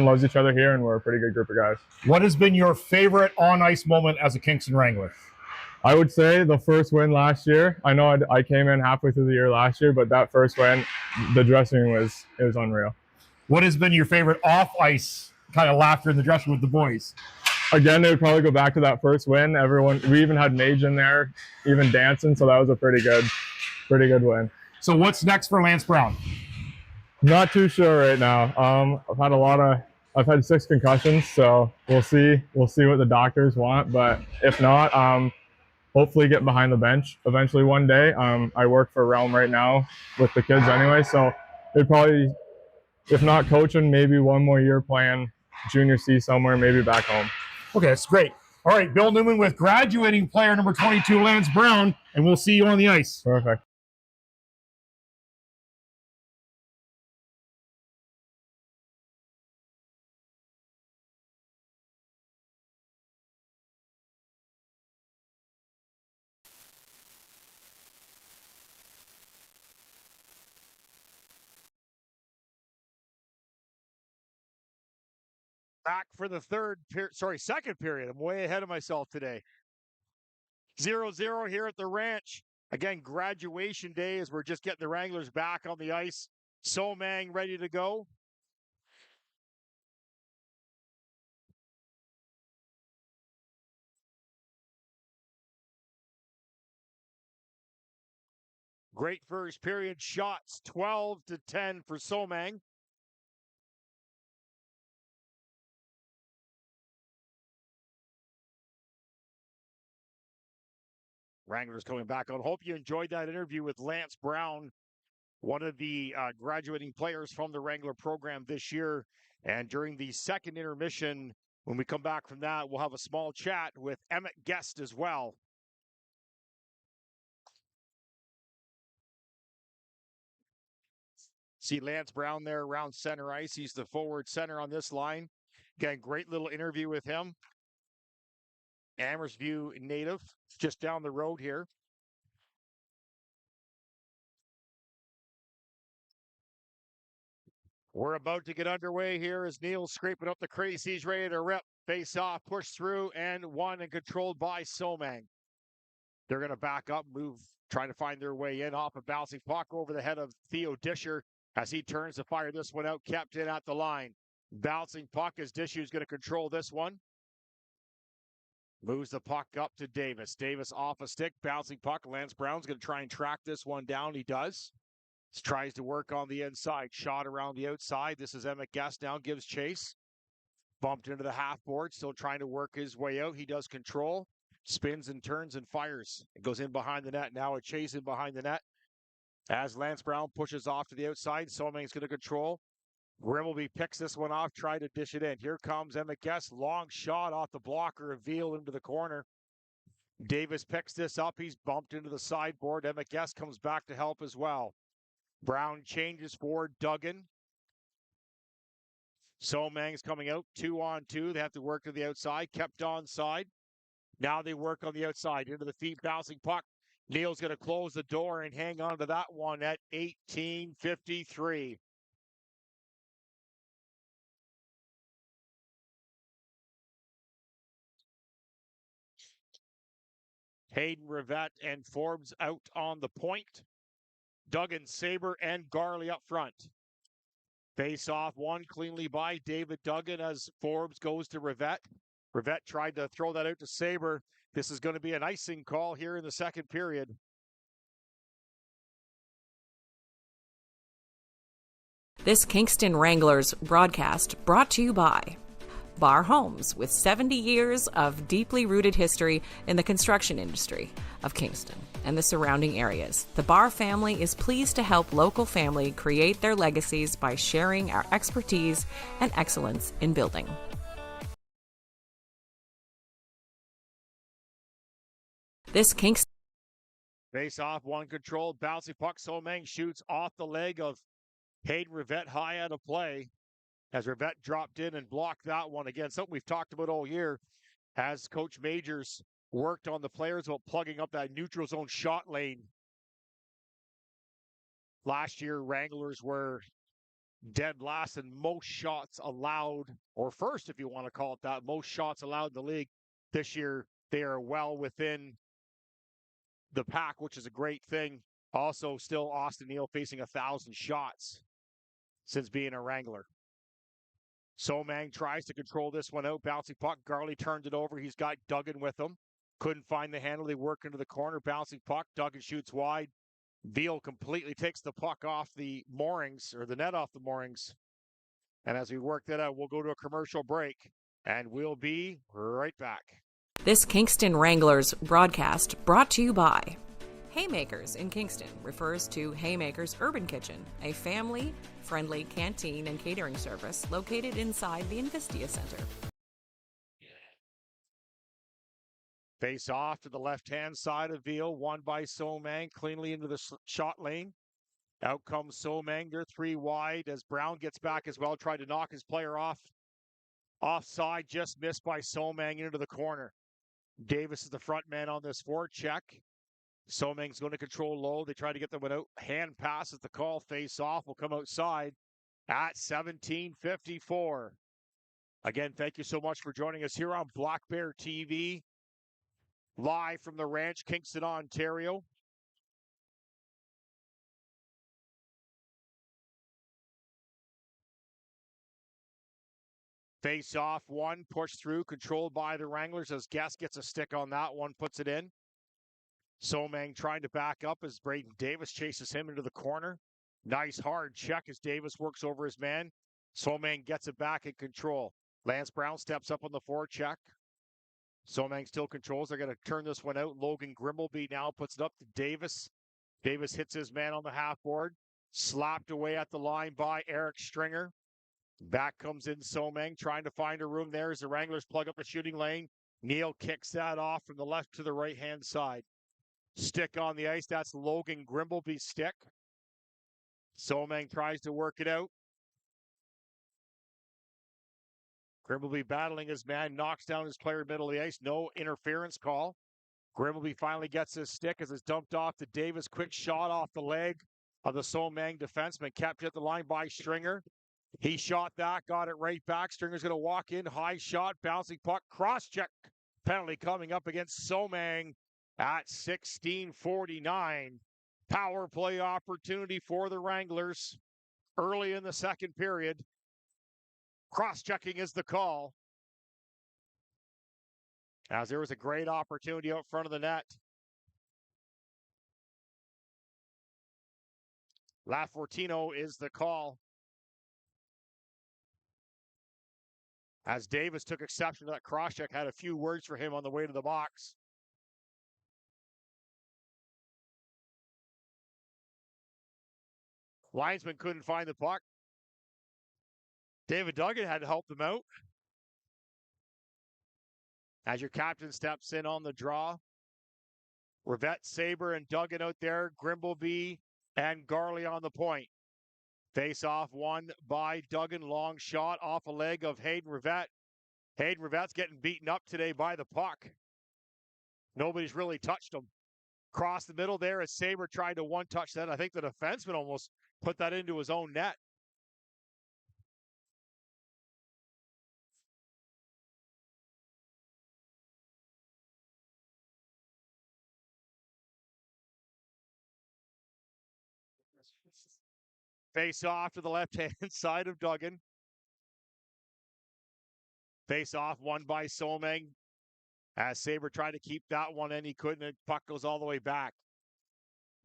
loves each other here, and we're a pretty good group of guys. What has been your favorite on-ice moment as a Kingston Wrangler? I would say the first win last year. I know I came in halfway through the year last year, but that first win, the dressing room was unreal. What has been your favorite off-ice kind of laughter in the dressing room with the boys? Again, it would probably go back to that first win. We even had Mage in there, even dancing, so that was a pretty good win. So what's next for Lance Brown? Not too sure right now. I've had 6 concussions, so we'll see what the doctors want. But if not, hopefully get behind the bench eventually one day. I work for Realm right now with the kids anyway, so it'd probably, if not coaching, maybe one more year playing junior C somewhere, maybe back home. Okay, that's great. All right, Bill Newman with graduating player number 22, Lance Brown, and we'll see you on the ice. Perfect. Back for the second period. I'm way ahead of myself today. 0-0 here at the ranch. Again, graduation day as we're just getting the Wranglers back on the ice. Somang ready to go. Great first period shots, 12-10 for Somang. Wranglers coming back on. Hope you enjoyed that interview with Lance Brown, one of the graduating players from the Wrangler program this year. And during the second intermission, when we come back from that, we'll have a small chat with Emmett Guest as well. See Lance Brown there around center ice. He's the forward center on this line. Again, great little interview with him. Amhersview native, just down the road here. We're about to get underway here as Neil's scraping up the crease. He's ready to rip. Face off, push through, and won and controlled by Somang. They're going to back up, move, trying to find their way in off a bouncing puck over the head of Theo Disher as he turns to fire this one out, kept in at the line. Bouncing puck as Disher's going to control this one. Moves the puck up to Davis. Davis off a stick, bouncing puck. Lance Brown's going to try and track this one down. He does. Tries to work on the inside. Shot around the outside. This is Emmett Guest now. Gives chase. Bumped into the half board. Still trying to work his way out. He does control. Spins and turns and fires. It goes in behind the net. Now a chase in behind the net. As Lance Brown pushes off to the outside. Somang's going to control. Grimbleby picks this one off. Try to dish it in. Here comes Emmett Guest. Long shot off the blocker. Veal into the corner. Davis picks this up. He's bumped into the sideboard. Emmett Guest comes back to help as well. Brown changes forward. Duggan. Somang's coming out 2-on-2. They have to work to the outside. Kept onside. Now they work on the outside. Into the feet. Bouncing puck. Neal's going to close the door and hang on to that one at 18:53. Hayden, Rivette, and Forbes out on the point. Duggan, Sabre, and Garley up front. Face off one cleanly by David Duggan as Forbes goes to Rivette. Rivette tried to throw that out to Sabre. This is going to be an icing call here in the second period. This Kingston Wranglers broadcast brought to you by Bar Homes, with 70 years of deeply rooted history in the construction industry of Kingston and the surrounding areas. The Bar family is pleased to help local family create their legacies by sharing our expertise and excellence in building. This Kingston Face off, one controlled, bouncy puck. Somang shoots off the leg of Hayden Rivette high out of play as Rivette dropped in and blocked that one. Again, something we've talked about all year as Coach Majors worked on the players about plugging up that neutral zone shot lane. Last year, Wranglers were dead last in most shots allowed, or first, if you want to call it that, most shots allowed in the league. This year, they are well within the pack, which is a great thing. Also, still Austin Neal facing 1,000 shots since being a Wrangler. Somang tries to control this one out. Bouncing puck. Garley turned it over. He's got Duggan with him. Couldn't find the handle. They work into the corner. Bouncing puck. Duggan shoots wide. Veal completely takes the puck off the moorings, or the net off the moorings. And as we work that out, we'll go to a commercial break, and we'll be right back. This Kingston Wranglers broadcast brought to you by Haymakers in Kingston refers to Haymakers Urban Kitchen, a family-friendly canteen and catering service located inside the Investia Center. Face off to the left-hand side of Veal, won by Somang, cleanly into the shot lane. Out comes Somang, they're three wide as Brown gets back as well, tried to knock his player off. Offside, just missed by Somang into the corner. Davis is the front man on this forecheck. Somang's going to control low. They try to get the one out. Hand pass at the call. Face off will come outside at 17:54. Again, thank you so much for joining us here on Black Bear TV, live from the ranch, Kingston, Ontario. Face off one, push through, controlled by the Wranglers as Guest gets a stick on that one, puts it in. Somang trying to back up as Braden Davis chases him into the corner. Nice hard check as Davis works over his man. Somang gets it back in control. Lance Brown steps up on the forecheck. Somang still controls. They're going to turn this one out. Logan Grimbleby now puts it up to Davis. Davis hits his man on the half board. Slapped away at the line by Eric Stringer. Back comes in Somang, trying to find a room there as the Wranglers plug up the shooting lane. Neal kicks that off from the left to the right-hand side. Stick on the ice. That's Logan Grimbleby's stick. Somang tries to work it out. Grimbleby battling his man, knocks down his player middle of the ice. No interference call. Grimbleby finally gets his stick as it's dumped off to Davis. Quick shot off the leg of the Somang defenseman. Kept at the line by Stringer. He shot that, got it right back. Stringer's going to walk in. High shot, bouncing puck, cross-check. Penalty coming up against Somang at 16:49. Power play opportunity for the Wranglers early in the second period. Cross-checking is the call, as there was a great opportunity out front of the net. Lafortino is the call, as Davis took exception to that cross-check, had a few words for him on the way to the box. Linesman couldn't find the puck. David Duggan had to help them out. As your captain steps in on the draw. Rivette, Sabre, and Duggan out there. Grimbleby and Garley on the point. Face off one by Duggan. Long shot off a leg of Hayden Rivette. Hayden Rivette's getting beaten up today by the puck. Nobody's really touched him. Across the middle there as Sabre tried to one-touch that. I think the defenseman almost put that into his own net. Face off to the left-hand side of Duggan. Face off won by Somang. As Sabre tried to keep that one in, he couldn't. The puck goes all the way back.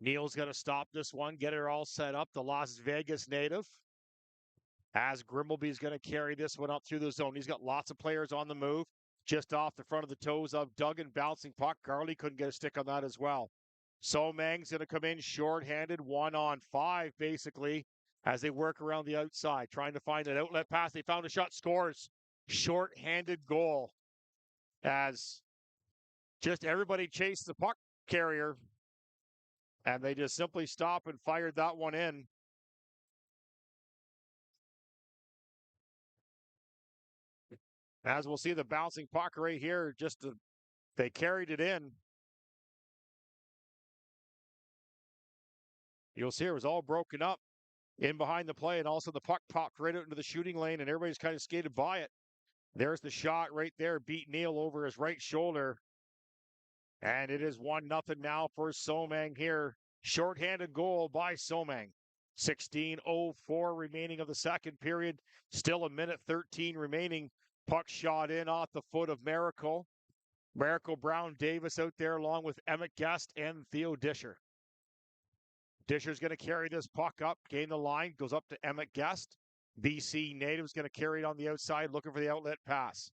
Neal's going to stop this one, get it all set up. The Las Vegas native. As Grimbleby's going to carry this one up through the zone. He's got lots of players on the move. Just off the front of the toes of Duggan, bouncing puck. Garley couldn't get a stick on that as well. Somang's going to come in short-handed, 1-on-5, basically, as they work around the outside, trying to find an outlet pass. They found a shot, scores. Short-handed goal. As just everybody chased the puck carrier, and they just simply stopped and fired that one in. As we'll see the bouncing puck right here, they carried it in. You'll see it was all broken up in behind the play, and also the puck popped right out into the shooting lane, and everybody's kind of skated by it. There's the shot right there, beat Neal over his right shoulder. And it is 1-0 now for Somang here. Shorthanded goal by Somang. 16:04 remaining of the second period. Still a minute 13 remaining. Puck shot in off the foot of Miracle. Miracle Brown Davis out there along with Emmett Guest and Theo Disher. Disher's going to carry this puck up, gain the line, goes up to Emmett Guest. BC native's going to carry it on the outside, looking for the outlet pass.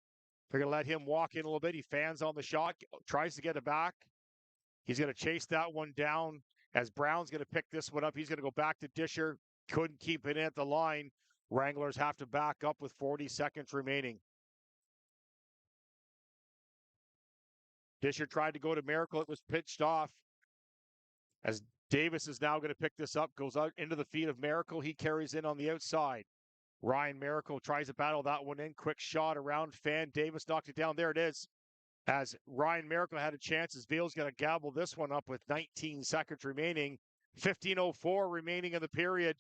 They're going to let him walk in a little bit. He fans on the shot, tries to get it back. He's going to chase that one down as Brown's going to pick this one up. He's going to go back to Disher. Couldn't keep it at the line. Wranglers have to back up with 40 seconds remaining. Disher tried to go to Miracle. It was pitched off. As Davis is now going to pick this up, goes out into the feet of Miracle. He carries in on the outside. Ryan Miracle tries to battle that one in. Quick shot around Fan. Davis knocked it down. There it is. As Ryan Miracle had a chance, as Veal's going to gobble this one up with 19 seconds remaining. 15:04 remaining in the period.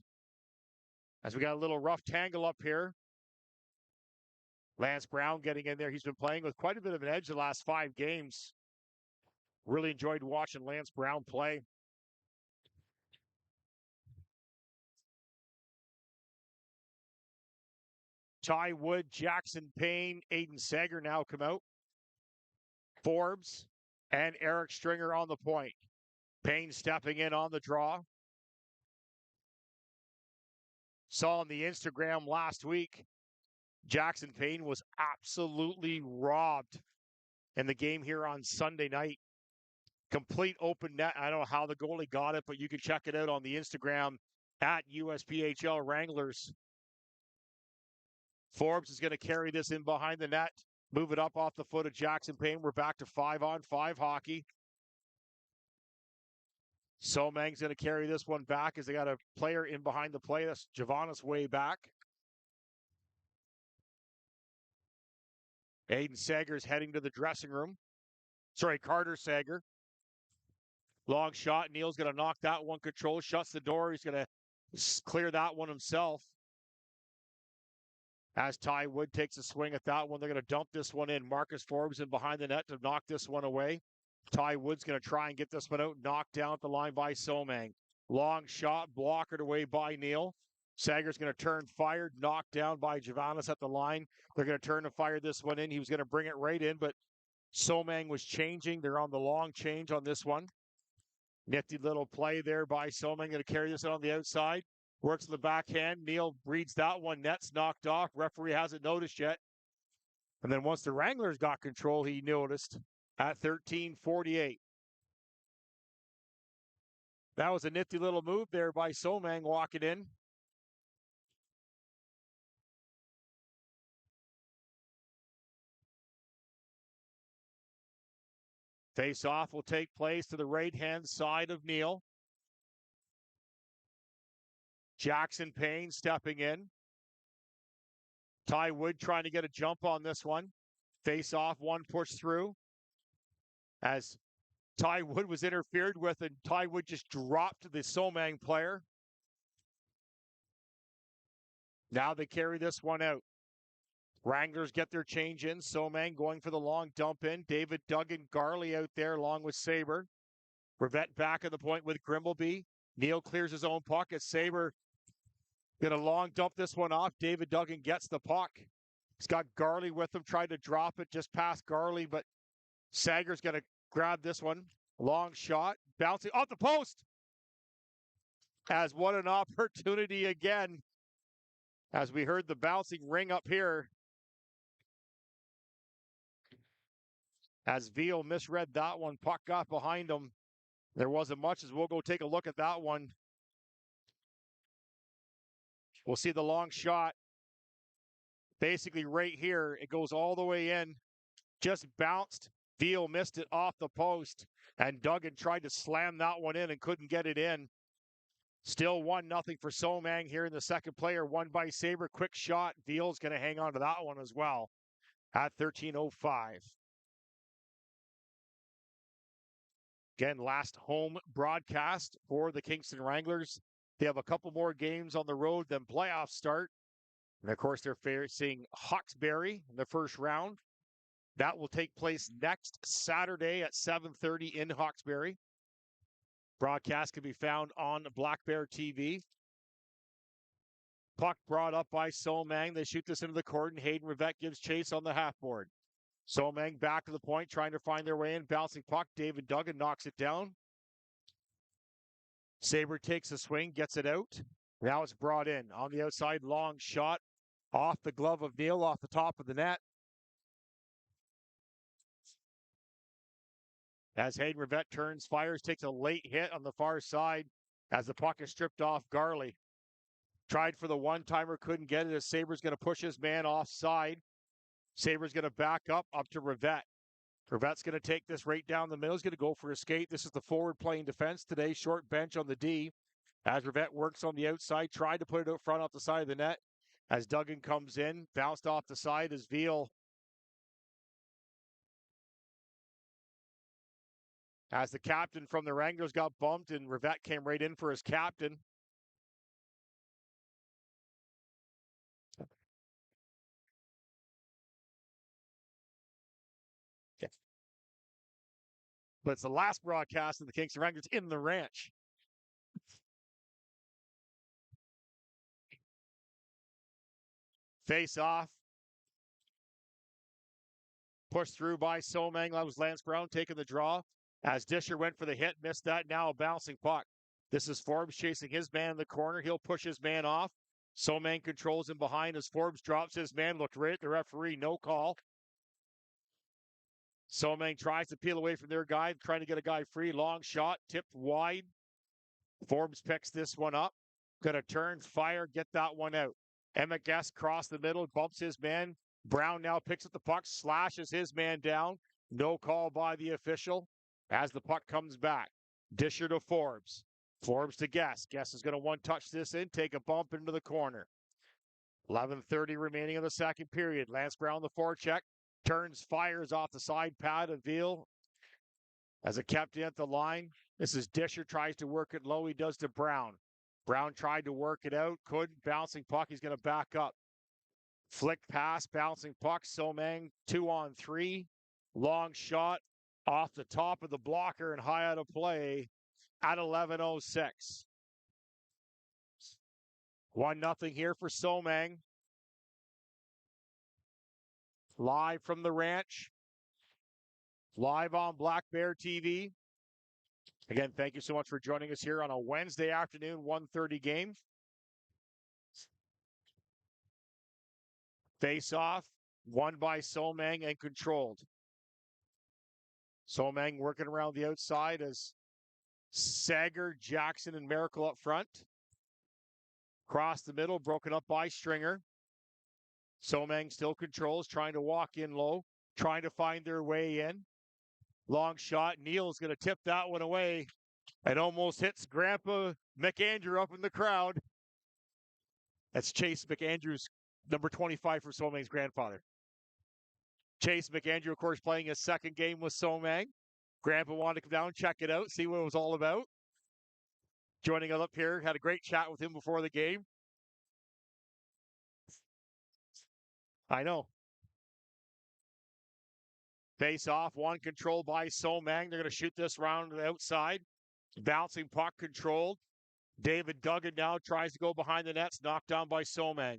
As we got a little rough tangle up here. Lance Brown getting in there. He's been playing with quite a bit of an edge the last 5 games. Really enjoyed watching Lance Brown play. Ty Wood, Jackson Payne, Aiden Sager now come out. Forbes and Eric Stringer on the point. Payne stepping in on the draw. Saw on the Instagram last week, Jackson Payne was absolutely robbed in the game here on Sunday night. Complete open net. I don't know how the goalie got it, but you can check it out on the Instagram at USPHL Wranglers. Forbes is going to carry this in behind the net. Move it up off the foot of Jackson Payne. We're back to 5-on-5 hockey. Somang's going to carry this one back as they got a player in behind the play. That's Javanis way back. Aiden Sager's heading to the dressing room. Sorry, Carter Sager. Long shot. Neal's going to knock that one control. Shuts the door. He's going to clear that one himself. As Ty Wood takes a swing at that one, they're going to dump this one in. Marcus Forbes in behind the net to knock this one away. Ty Wood's going to try and get this one out, knocked down at the line by Somang. Long shot, blockered away by Neal. Sager's going to turn, fired, knocked down by Javanis at the line. They're going to turn and fire this one in. He was going to bring it right in, but Somang was changing. They're on the long change on this one. Nifty little play there by Somang. Going to carry this on the outside. Works in the backhand. Neal reads that one. Net's knocked off. Referee hasn't noticed yet. And then once the Wranglers got control, he noticed at 13:48. That was a nifty little move there by Somang walking in. Face-off will take place to the right-hand side of Neal. Jackson Payne stepping in. Ty Wood trying to get a jump on this one. Face-off, one push through. As Ty Wood was interfered with, and Ty Wood just dropped the Somang player. Now they carry this one out. Wranglers get their change in. Somang going for the long dump in. David Duggan, Garley out there along with Sabre. Rivette back at the point with Grimbleby. Neal clears his own puck as Sabre gonna long dump this one off. David Duggan gets the puck. He's got Garley with him, tried to drop it just past Garley, but Sager's gonna grab this one. Long shot, bouncing off the post. As what an opportunity again. As we heard the bouncing ring up here. As Veal misread that one, puck got behind him. There wasn't much, as we'll go take a look at that one. We'll see the long shot. Basically right here, it goes all the way in. Just bounced. Veal missed it off the post. And Duggan tried to slam that one in and couldn't get it in. Still 1-0 for Somang here in the second player. Won by Sabre. Quick shot. Veal's going to hang on to that one as well at 13:05. Again, last home broadcast for the Kingston Wranglers. They have a couple more games on the road, then playoffs start. And of course, they're facing Hawkesbury in the first round. That will take place next Saturday at 7:30 in Hawkesbury. Broadcast can be found on Black Bear TV. Puck brought up by Somang. They shoot this into the court, and Hayden Rivette gives chase on the half board. Somang back to the point, trying to find their way in. Bouncing puck. David Duggan knocks it down. Sabre takes a swing, gets it out. Now it's brought in. On the outside, long shot. Off the glove of Neal, off the top of the net. As Hayden Rivette turns, fires, takes a late hit on the far side as the puck is stripped off Garley. Tried for the one-timer, couldn't get it as Sabre's going to push his man offside. Sabre's going to back up to Rivette. Rivette's going to take this right down the middle. He's going to go for a skate. This is the forward playing defense today. Short bench on the D. As Rivette works on the outside, tried to put it out front off the side of the net. As Duggan comes in, bounced off the side as Veal. As the captain from the Wranglers got bumped and Rivette came right in for his captain. Okay. But it's the last broadcast of the Kingston Wranglers in the ranch. Face off. Pushed through by Somang. That was Lance Brown taking the draw. As Disher went for the hit, missed that. Now a bouncing puck. This is Forbes chasing his man in the corner. He'll push his man off. Somang controls him behind as Forbes drops his man. Looked right at the referee. No call. Somang tries to peel away from their guy, trying to get a guy free. Long shot, tipped wide. Forbes picks this one up. Gonna turn, fire, get that one out. Emmett Guest cross the middle, bumps his man. Brown now picks up the puck, slashes his man down. No call by the official as the puck comes back. Disher to Forbes. Forbes to Guest. Guest is going to one-touch this in, take a bump into the corner. 11:30 remaining in the second period. Lance Brown the forecheck. Turns, fires off the side pad of Veal. As it kept in at the line. This is Disher, tries to work it low. He does to Brown. Brown tried to work it out. Couldn't. Bouncing puck. He's going to back up. Flick pass. Bouncing puck. Somang 2-on-3. Long shot off the top of the blocker and high out of play at 11:06. 1-0 here for Somang. Live from the ranch. Live on Black Bear TV. Again, thank you so much for joining us here on a Wednesday afternoon, 1:30 game. Face-off, won by Somang and controlled. Somang working around the outside as Sager, Jackson, and Miracle up front. Cross the middle, broken up by Stringer. Somang still controls, trying to walk in low, trying to find their way in. Long shot. Neal's going to tip that one away and almost hits Grandpa McAndrew up in the crowd. That's Chase McAndrew's number 25 for Somang's grandfather. Chase McAndrew, of course, playing his second game with Somang. Grandpa wanted to come down, check it out, see what it was all about. Joining us up here, had a great chat with him before the game. I know. Face off, one controlled by Somang. They're going to shoot this round to the outside. Bouncing puck controlled. David Duggan now tries to go behind the nets, knocked down by Somang.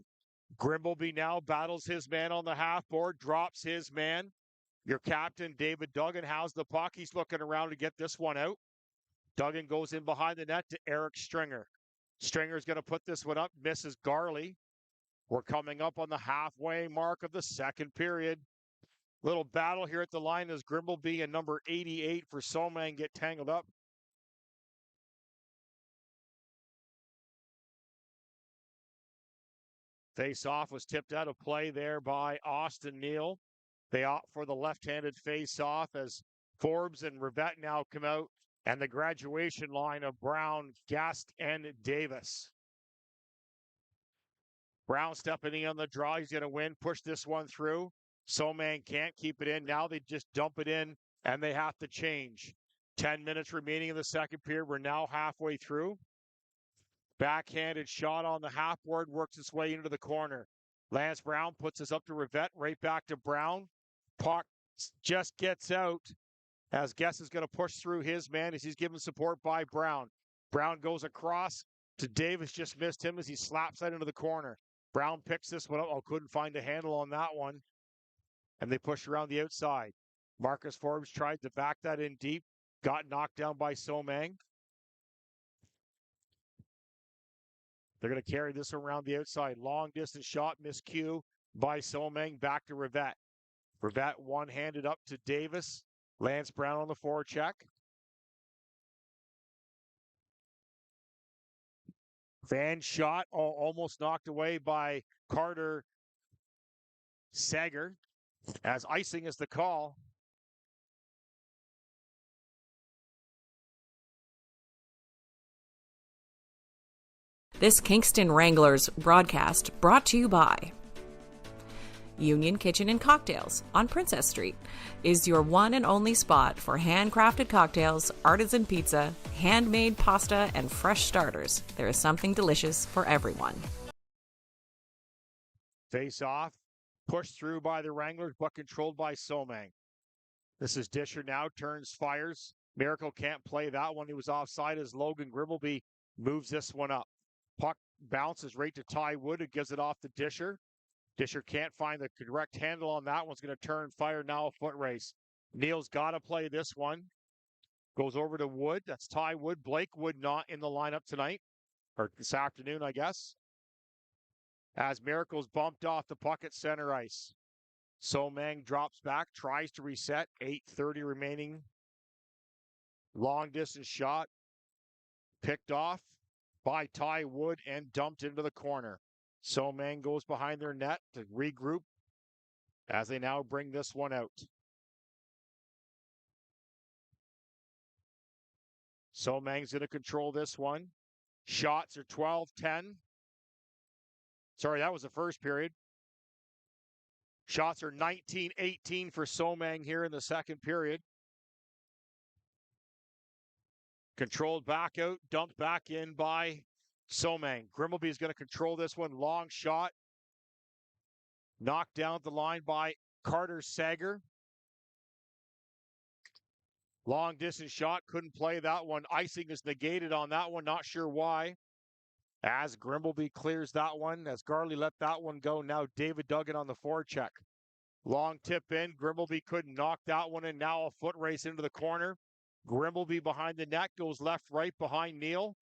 Grimbleby now battles his man on the half board, drops his man. Your captain, David Duggan, has the puck. He's looking around to get this one out. Duggan goes in behind the net to Eric Stringer. Stringer's going to put this one up, misses Garley. We're coming up on the halfway mark of the second period. Little battle here at the line as Grimbleby and number 88 for Somang get tangled up. Face-off was tipped out of play there by Austin Neal. They opt for the left-handed face-off as Forbes and Rivette now come out, and the graduation line of Brown, Gast, and Davis. Brown stepping in on the draw. He's going to win, push this one through. Somang can't keep it in. Now they just dump it in, and they have to change. 10 minutes remaining in the second period. We're now halfway through. Backhanded shot on the half board, works its way into the corner. Lance Brown puts this up to Rivette, right back to Brown. Puck just gets out as Guess is going to push through his man as he's given support by Brown. Brown goes across to Davis, just missed him as he slaps that into the corner. Brown picks this one up. Oh, couldn't find a handle on that one. And they push around the outside. Marcus Forbes tried to back that in deep, got knocked down by Somang. They're going to carry this around the outside. Long distance shot, miscue by Somang, back to Rivette. Rivette one-handed up to Davis. Lance Brown on the forecheck. Van shot, almost knocked away by Carter Sager, as icing is the call. This Kingston Wranglers broadcast brought to you by Union Kitchen and Cocktails on Princess Street is your one and only spot for handcrafted cocktails, artisan pizza, handmade pasta, and fresh starters. There is something delicious for everyone. Face off, pushed through by the Wranglers, but controlled by Somang. This is Disher now, turns, fires. Miracle can't play that one. He was offside as Logan Grimbleby moves this one up. Puck bounces right to Ty Wood, who gives it off to Disher. Disher can't find the correct handle on that. One's going to turn, fire, now a foot race. Neal's got to play this one. Goes over to Wood. That's Ty Wood. Blake Wood not in the lineup tonight, or this afternoon, I guess. As Miracle's bumped off the puck at center ice. Somang drops back, tries to reset. 8:30 remaining. Long distance shot. Picked off by Ty Wood and dumped into the corner. Somang goes behind their net to regroup as they now bring this one out. Somang's going to control this one. Shots are 12-10. Sorry, that was the first period. Shots are 19-18 for Somang here in the second period. Controlled back out, dumped back in by Somang. Grimbleby is going to control this one. Long shot. Knocked down at the line by Carter Sager. Long distance shot. Couldn't play that one. Icing is negated on that one. Not sure why. As Grimbleby clears that one. As Garley let that one go. Now David Duggan on the forecheck. Long tip in. Grimbleby couldn't knock that one in. Now a foot race into the corner. Grimbleby behind the net. Goes left, right behind Neal.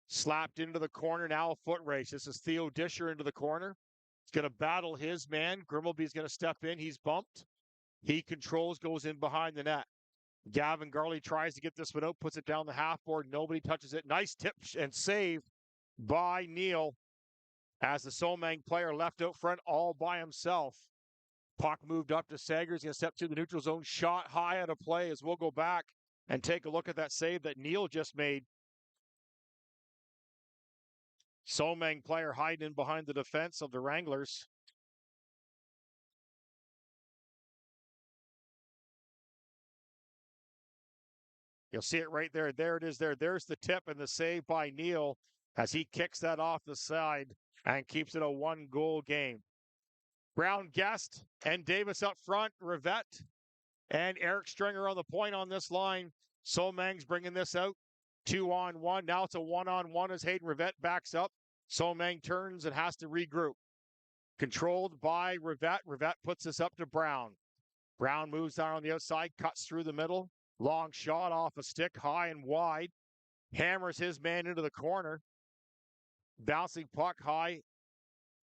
Slapped into the corner. Now a foot race. This is Theo Disher into the corner. He's going to battle his man. Grimbleby's going to step in. He's bumped. He controls, goes in behind the net. Gavin Garley tries to get this one out, puts it down the half board. Nobody touches it. Nice tip and save by Neal as the Somang player left out front all by himself. Puck moved up to Sager. He's going to step through the neutral zone. Shot high out of play as we'll go back and take a look at that save that Neal just made. Somang player hiding in behind the defense of the Wranglers. You'll see it right there. There it is there. There's the tip and the save by Neal as he kicks that off the side and keeps it a 1-goal game. Brown, Guest, and Davis up front. Rivette and Eric Stringer on the point on this line. Somang's bringing this out. 2-on-1. Now it's a 1-on-1 as Hayden Rivette backs up. Somang turns and has to regroup. Controlled by Rivette. Rivette puts this up to Brown. Brown moves down on the outside, cuts through the middle. Long shot off a stick, high and wide. Hammers his man into the corner. Bouncing puck high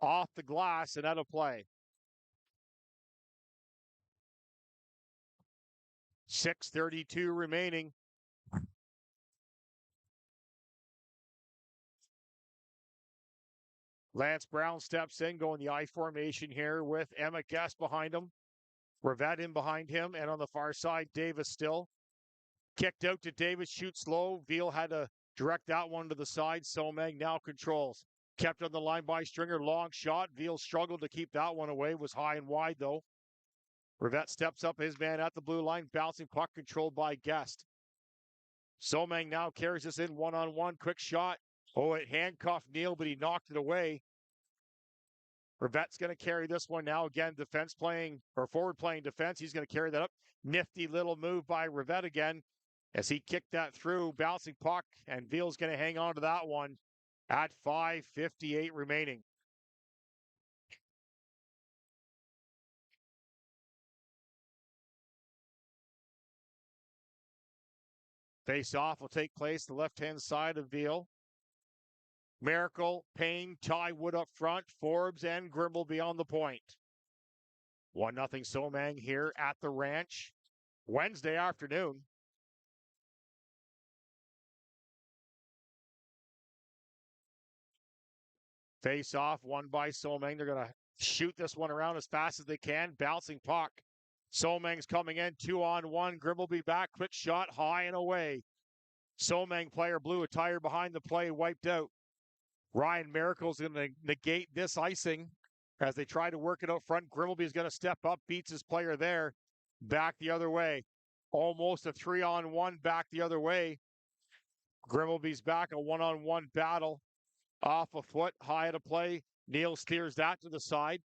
off the glass and out of play. 6:32 remaining. Lance Brown steps in, going the I formation here with Emmett Guest behind him. Rivette in behind him, and on the far side, Davis still. Kicked out to Davis, shoots low. Veal had to direct that one to the side. Somang now controls. Kept on the line by Stringer, long shot. Veal struggled to keep that one away, was high and wide though. Rivette steps up, his man at the blue line, bouncing puck controlled by Guest. Somang now carries this in 1-on-1, quick shot. Oh, it handcuffed Neal, but he knocked it away. Rivette's going to carry this one now. Again, defense playing, or forward playing defense. He's going to carry that up. Nifty little move by Rivette again as he kicked that through. Bouncing puck, and Veal's going to hang on to that one at 5:58 remaining. Face-off will take place the left-hand side of Veal. Miracle, Payne, Ty Wood up front, Forbes and Grimbleby on the point. 1-0 Somang here at the ranch Wednesday afternoon. Face off, won by Somang. They're going to shoot this one around as fast as they can. Bouncing puck. Somang's coming in, 2-on-1. Grimbleby back, quick shot, high and away. Somang player blew a tire behind the play, wiped out. Ryan Miracle's going to negate this icing as they try to work it out front. Grimbleby's going to step up, beats his player there. Back the other way. Almost a 3-on-1 back the other way. Grimbleby's back, a 1-on-1 battle. Off a foot, high at a play. Neal steers that to the side.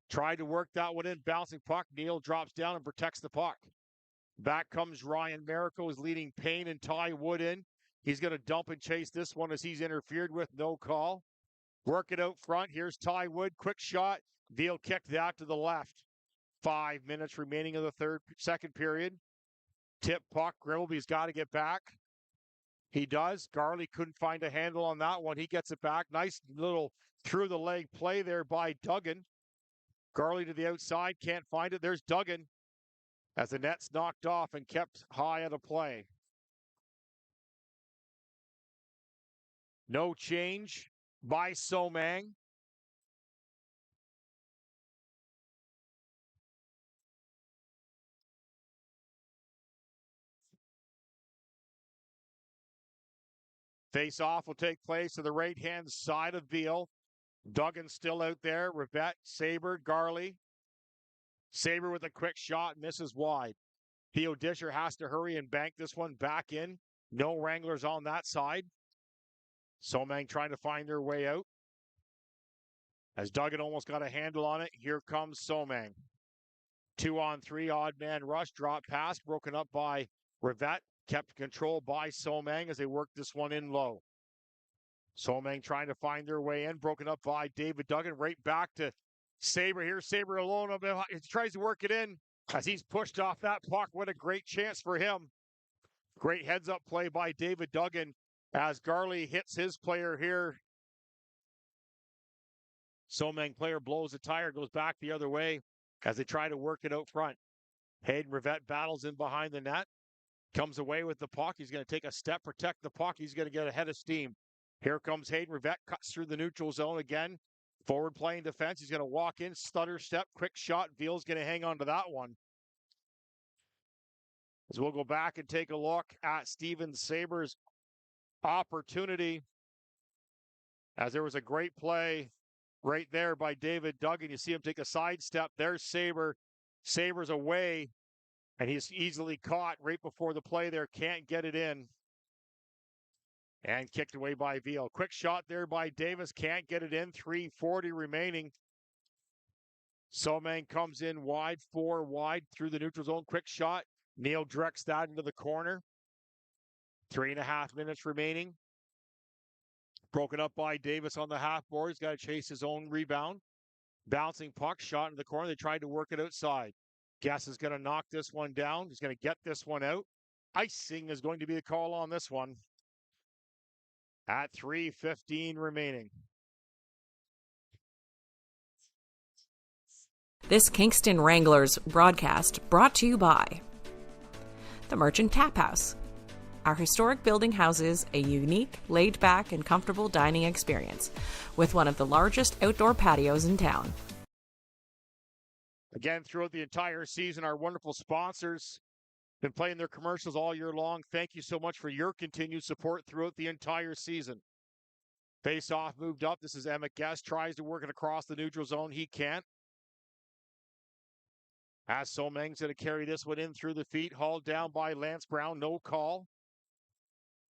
Tried to work that one in, bouncing puck. Neal drops down and protects the puck. Back comes Ryan Miracle, is leading Payne and Ty Wood in. He's going to dump and chase this one as he's interfered with, no call. Work it out front. Here's Ty Wood, quick shot. Veal kicked that to the left. 5 minutes remaining of the second period. Tip puck, Grimbleby's got to get back. He does. Garley couldn't find a handle on that one. He gets it back. Nice little through the leg play there by Duggan. Garley to the outside, can't find it. There's Duggan as the net's knocked off and kept high at a play. No change by Somang. Face-off will take place to the right-hand side of Veal. Duggan still out there. Rivette, Sabre, Garley. Sabre with a quick shot, misses wide. Theo Disher has to hurry and bank this one back in. No Wranglers on that side. Somang trying to find their way out. As Duggan almost got a handle on it, here comes Somang. 2-on-3, odd man rush, drop pass, broken up by Rivette. Kept control by Somang as they work this one in low. Somang trying to find their way in, broken up by David Duggan, right back to Sabre here. Sabre alone, he tries to work it in as he's pushed off that puck. What a great chance for him. Great heads-up play by David Duggan as Garley hits his player here. Somang player blows a tire, goes back the other way as they try to work it out front. Hayden Rivette battles in behind the net. Comes away with the puck. He's going to take a step, protect the puck. He's going to get ahead of steam. Here comes Hayden Rivette, cuts through the neutral zone again. Forward playing defense. He's going to walk in, stutter step, quick shot. Veal's going to hang on to that one. As we'll go back and take a look at Steven Sabre's opportunity. As there was a great play right there by David Duggan. You see him take a sidestep. There's Sabre. Sabre's away And he's easily caught right before the play there. Can't get it in. And kicked away by Veal. Quick shot there by Davis. Can't get it in. 3:40 remaining. Somang comes in wide, 4 wide through the neutral zone. Quick shot. Neal directs that into the corner. 3.5 minutes remaining. Broken up by Davis on the half board. He's got to chase his own rebound. Bouncing puck, shot in the corner. They tried to work it outside. Guess is going to knock this one down. He's going to get this one out. Icing is going to be the call on this one. At 3:15 remaining. This Kingston Wranglers broadcast brought to you by the Merchant Tap House. Our historic building houses a unique, laid-back, and comfortable dining experience with one of the largest outdoor patios in town. Again, throughout the entire season, our wonderful sponsors been playing their commercials all year long. Thank you so much for your continued support throughout the entire season. Face-off moved up. This is Emmett Guest. Tries to work it across the neutral zone. He can't. As Somang's going to carry this one in through the feet. Hauled down by Lance Brown. No call.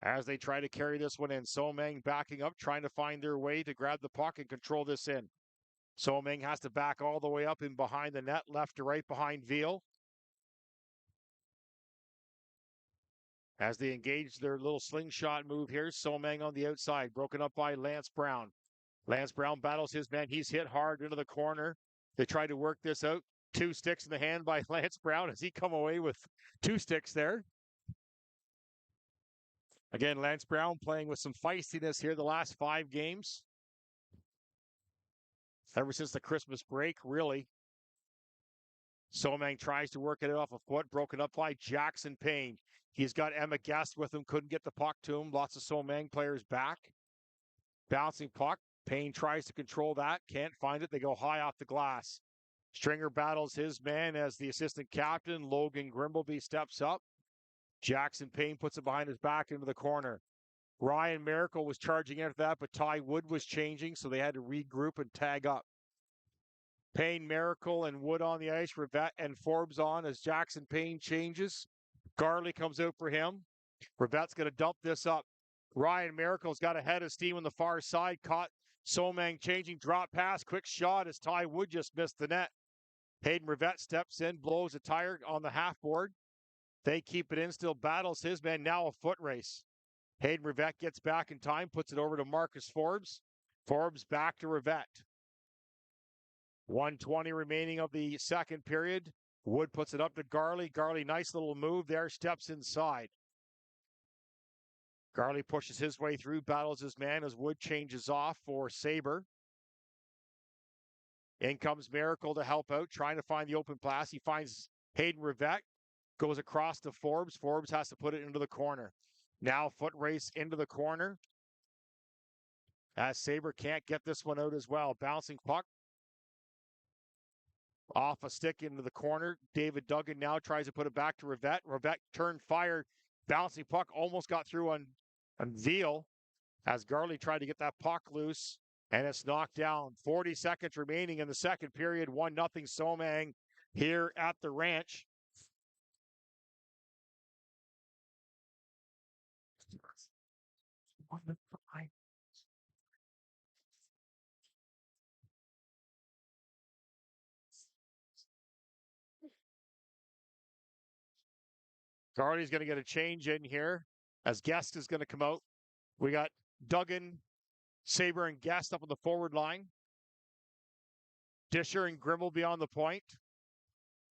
As they try to carry this one in. Somang backing up, trying to find their way to grab the puck and control this in. Somang has to back all the way up in behind the net, left to right behind Veal. As they engage their little slingshot move here, Somang on the outside, broken up by Lance Brown. Lance Brown battles his man. He's hit hard into the corner. They try to work this out. 2 sticks in the hand by Lance Brown as he come away with 2 sticks there. Again, Lance Brown playing with some feistiness here the last 5 games. Ever since the Christmas break, really. Somang tries to work it off a foot, broken up by Jackson Payne. He's got Emma Guest with him, couldn't get the puck to him. Lots of Somang players back. Bouncing puck. Payne tries to control that, can't find it. They go high off the glass. Stringer battles his man as the assistant captain, Logan Grimbleby, steps up. Jackson Payne puts it behind his back into the corner. Ryan Miracle was charging after that, but Ty Wood was changing, so they had to regroup and tag up. Payne, Miracle, and Wood on the ice. Rivette and Forbes on as Jackson Payne changes. Garley comes out for him. Rivette's going to dump this up. Ryan Miracle's got a head of steam on the far side. Caught Somang changing. Drop pass. Quick shot as Ty Wood just missed the net. Hayden Rivette steps in, blows a tire on the half board. They keep it in, still battles his man. Now a foot race. Hayden Rivette gets back in time, puts it over to Marcus Forbes. Forbes back to Rivette. 1:20 remaining of the second period. Wood puts it up to Garley. Garley, nice little move there, steps inside. Garley pushes his way through, battles his man as Wood changes off for Sabre. In comes Miracle to help out, trying to find the open pass. He finds Hayden Rivette, goes across to Forbes. Forbes has to put it into the corner. Now foot race into the corner. As Sabre can't get this one out as well. Bouncing puck. Off a stick into the corner. David Duggan now tries to put it back to Rivette. Rivette turned, fired. Bouncing puck almost got through on Veal as Garley tried to get that puck loose. And it's knocked down. 40 seconds remaining in the second period. 1-0 Somang here at the ranch. Garley's going to get a change in here as Guest is going to come out. We got Duggan, Sabre, and Guest up on the forward line. Disher and Grimbleby on the point.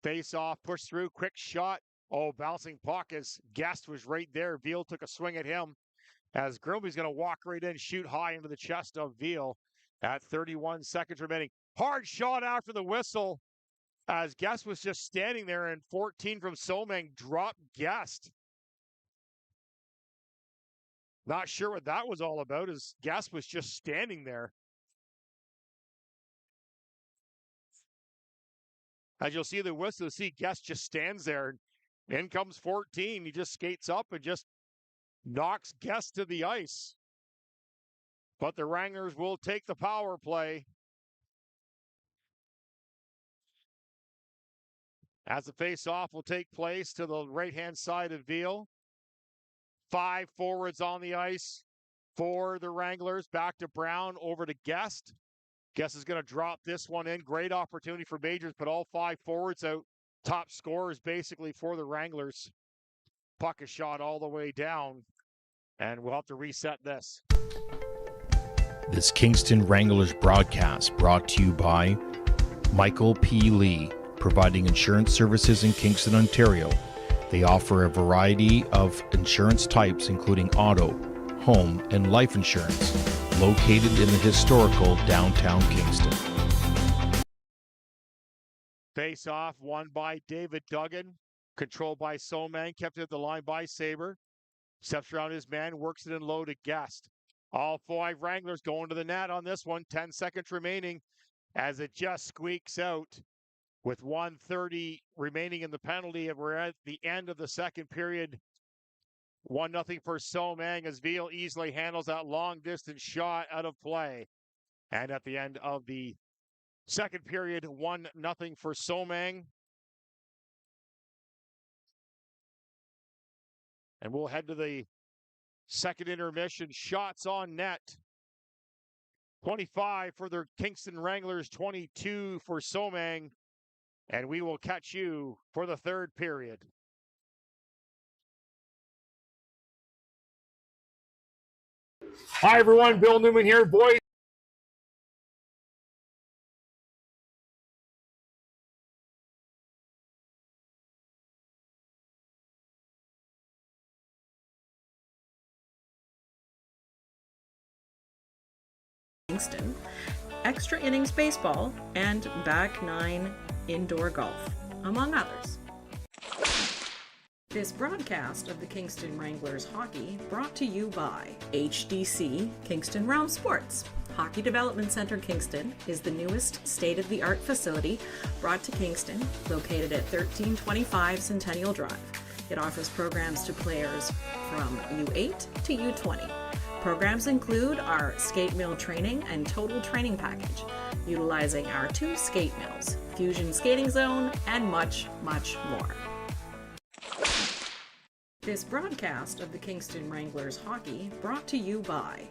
Face off, push through, quick shot. Oh, bouncing puck as Guest was right there. Veal took a swing at him as Grimbleby's going to walk right in, shoot high into the chest of Veal at 31 seconds remaining. Hard shot after the whistle as Guest was just standing there, and 14 from Somang dropped Guest. Not sure what that was all about as Guest was just standing there. As you'll see the whistle, see Guest just stands there. In comes 14. He just skates up and just knocks Guest to the ice. But the Wranglers will take the power play. as the face-off will take place to the right-hand side of Veal. 5 forwards on the ice for the Wranglers. Back to Brown, over to Guest. Guest is going to drop this one in. Great opportunity for Majors, but all 5 forwards out. Top scorers basically for the Wranglers. Puck is shot all the way down, and we'll have to reset this. This Kingston Wranglers broadcast brought to you by Michael P. Lee, providing insurance services in Kingston, Ontario. They offer a variety of insurance types, including auto, home, and life insurance, located in the historical downtown Kingston. Face off, won by David Duggan, controlled by Somang, kept at the line by Sabre. Steps around his man, works it in low to Guest. All 5 Wranglers going to the net on this one. 10 seconds remaining as it just squeaks out with 1:30 remaining in the penalty. And we're at the end of the second period. 1-0 for Somang as Veal easily handles that long distance shot out of play. And at the end of the second period, 1-0 for Somang. And we'll head to the second intermission. Shots on net. 25 for the Kingston Wranglers, 22 for Somang. And we will catch you for the third period. Hi, everyone. Bill Newman here, boys. Kingston, extra innings baseball, and back 9 indoor golf, among others. This broadcast of the Kingston Wranglers hockey brought to you by HDC Kingston Realm Sports. Hockey Development Center Kingston is the newest state-of-the-art facility brought to Kingston, located at 1325 Centennial Drive. It offers programs to players from U8 to U20. Programs include our skate mill training and total training package, utilizing our 2 skate mills, Fusion Skating Zone, and much, much more. This broadcast of the Kingston Wranglers hockey brought to you by,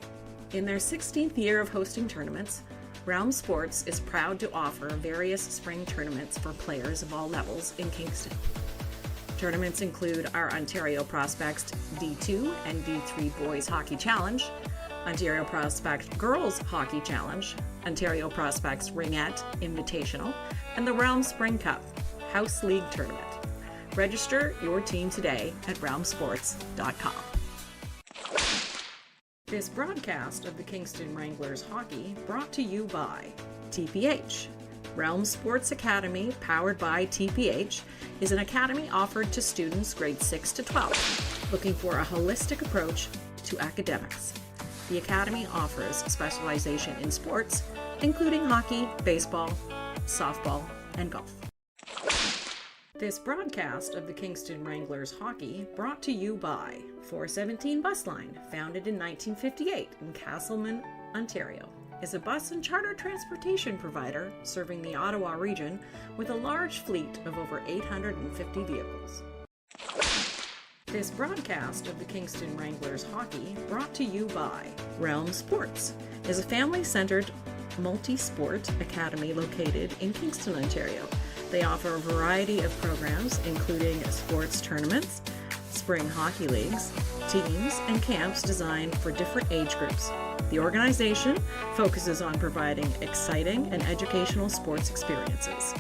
in their 16th year of hosting tournaments, Realm Sports is proud to offer various spring tournaments for players of all levels in Kingston. Tournaments include our Ontario Prospects D2 and D3 Boys Hockey Challenge, Ontario Prospects Girls Hockey Challenge, Ontario Prospects Ringette Invitational, and the Realm Spring Cup House League Tournament. Register your team today at realmsports.com. This broadcast of the Kingston Wranglers hockey brought to you by TPH. Realm Sports Academy, powered by TPH, is an academy offered to students grades 6 to 12, looking for a holistic approach to academics. The academy offers specialization in sports, including hockey, baseball, softball, and golf. This broadcast of the Kingston Wranglers hockey brought to you by 417 Bus Line, founded in 1958 in Castleman, Ontario, is a bus and charter transportation provider serving the Ottawa region with a large fleet of over 850 vehicles. This broadcast of the Kingston Wranglers hockey brought to you by Realm Sports is a family-centered multi-sport academy located in Kingston, Ontario. They offer a variety of programs, including sports tournaments, spring hockey leagues, teams, and camps designed for different age groups. The organization focuses on providing exciting and educational sports experiences.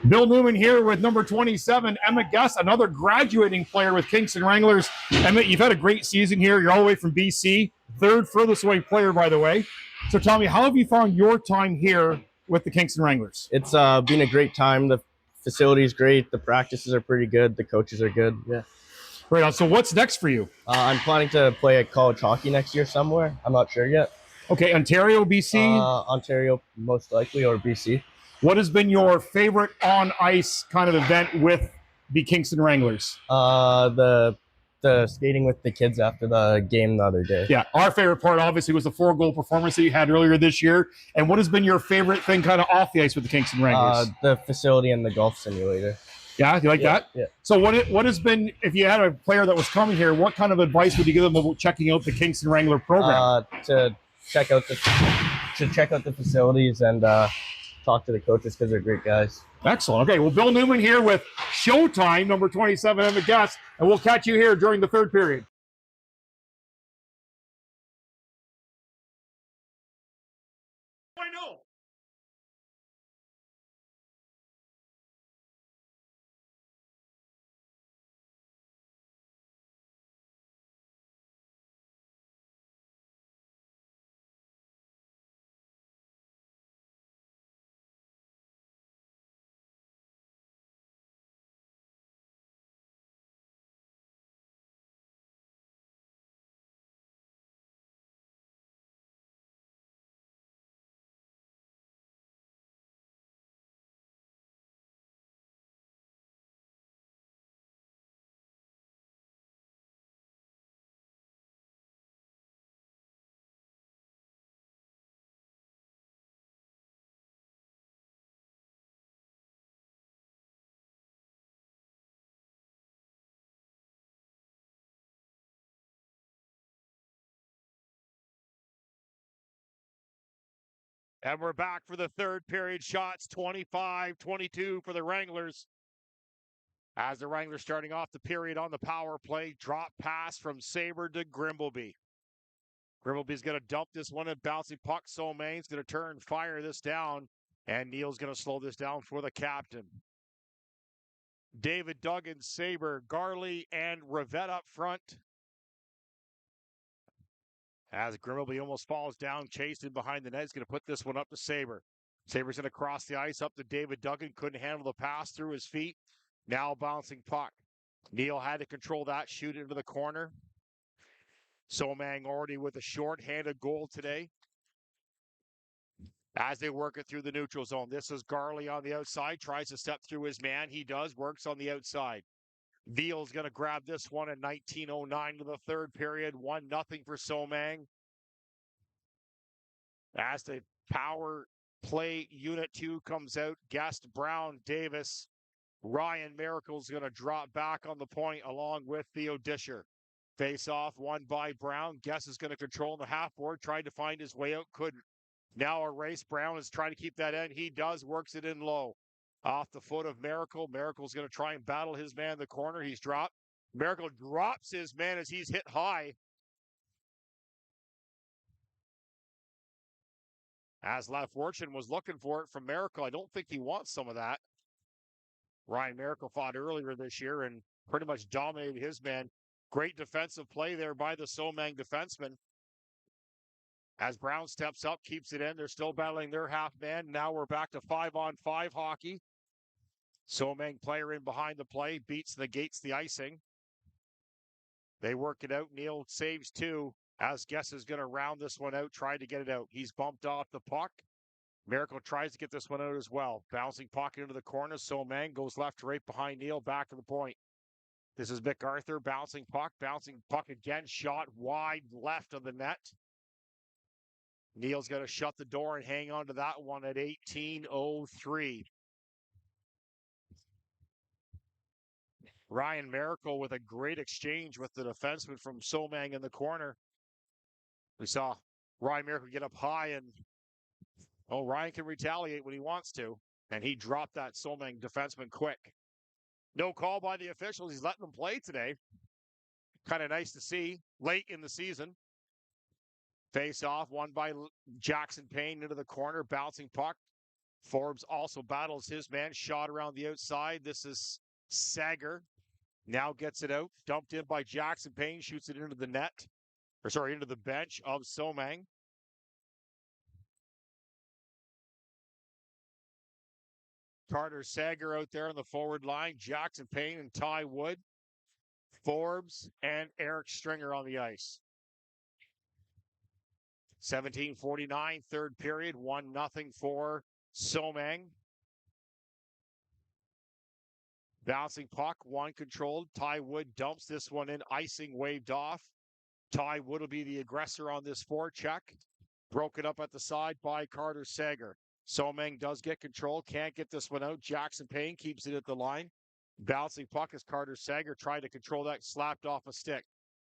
Bill Newman here with number 27, Emmett Guest, another graduating player with Kingston Wranglers. Emmett, you've had a great season here. You're all the way from BC, third furthest away player, by the way. So tell me, how have you found your time here with the Kingston Wranglers? It's been a great time. The facility is great. The practices are pretty good. The coaches are good. Yeah. Right on. So what's next for you? I'm planning to play at college hockey next year somewhere. I'm not sure yet. Okay, Ontario, BC? Ontario, most likely, or BC. What has been your favorite on-ice kind of event with the Kingston Wranglers? The skating with the kids after the game the other day. Yeah, our favorite part obviously was the 4-goal performance that you had earlier this year. And what has been your favorite thing kind of off the ice with the Kingston Wranglers? The facility and the golf simulator. Yeah, you like that? Yeah. So what has been, if you had a player that was coming here, what kind of advice would you give them about checking out the Kingston Wrangler program? To check out the facilities and talk to the coaches because they're great guys. Excellent. Okay, well, Bill Newman here with Showtime, number 27, Emmett Guest, and we'll catch you here during the third period. I know. And we're back for the third period. Shots 25-22 for the Wranglers. As the Wranglers starting off the period on the power play, drop pass from Sabre to Grimbleby. Grimbleby's going to dump this one and bouncing puck. Somang's going to turn, fire this down, and Neal's going to slow this down for the captain. David Duggan, Sabre, Garley, and Rivette up front. As Grimbleby almost falls down, chased in behind the net, he's going to put this one up to Sabre. Sabre's going to cross the ice up to David Duggan. Couldn't handle the pass through his feet. Now bouncing puck. Neal had to control that, shoot it into the corner. Somang already with a short-handed goal today. As they work it through the neutral zone. This is Garley on the outside. Tries to step through his man. He does. Works on the outside. Veal's going to grab this one in 19:09 to the third period. 1-0 for Somang. As the power play unit 2 comes out, Guest, Brown, Davis. Ryan Miracle's going to drop back on the point along with Theo Disher. Face off, won by Brown. Guest is going to control the half board. Tried to find his way out, couldn't. Now a race. Brown is trying to keep that in. He does, works it in low. Off the foot of Miracle. Miracle's going to try and battle his man in the corner. He's dropped. Miracle drops his man as he's hit high. As La Fortune was looking for it from Miracle. I don't think he wants some of that. Ryan Miracle fought earlier this year and pretty much dominated his man. Great defensive play there by the Somang defenseman. As Brown steps up, keeps it in. They're still battling their half man. Now we're back to 5-on-5 hockey. Somang player in behind the play, negates the icing. They work it out. Neal saves 2. As Guess is going to round this one out, try to get it out. He's bumped off the puck. Miracle tries to get this one out as well. Bouncing puck into the corner. Somang goes left to right behind Neal, back to the point. This is MacArthur, bouncing puck again, shot wide left of the net. Neal's going to shut the door and hang on to that one at 18:03. Ryan Miracle with a great exchange with the defenseman from Somang in the corner. We saw Ryan Miracle get up high and Ryan can retaliate when he wants to. And he dropped that Somang defenseman quick. No call by the officials. He's letting them play today. Kind of nice to see late in the season. Face off, won by Jackson Payne into the corner, bouncing puck. Forbes also battles his man, shot around the outside. This is Sager. Now gets it out, dumped in by Jackson Payne, shoots it into the net, into the bench of Somang. Carter Sager out there on the forward line, Jackson Payne and Ty Wood, Forbes and Eric Stringer on the ice. 17:49, third period, 1-0 for Somang. Bouncing puck, one controlled. Ty Wood dumps this one in, icing waved off. Ty Wood will be the aggressor on this forecheck. Broken up at the side by Carter Sager. Somang does get control, can't get this one out. Jackson Payne keeps it at the line. Bouncing puck as Carter Sager tried to control that, slapped off a stick.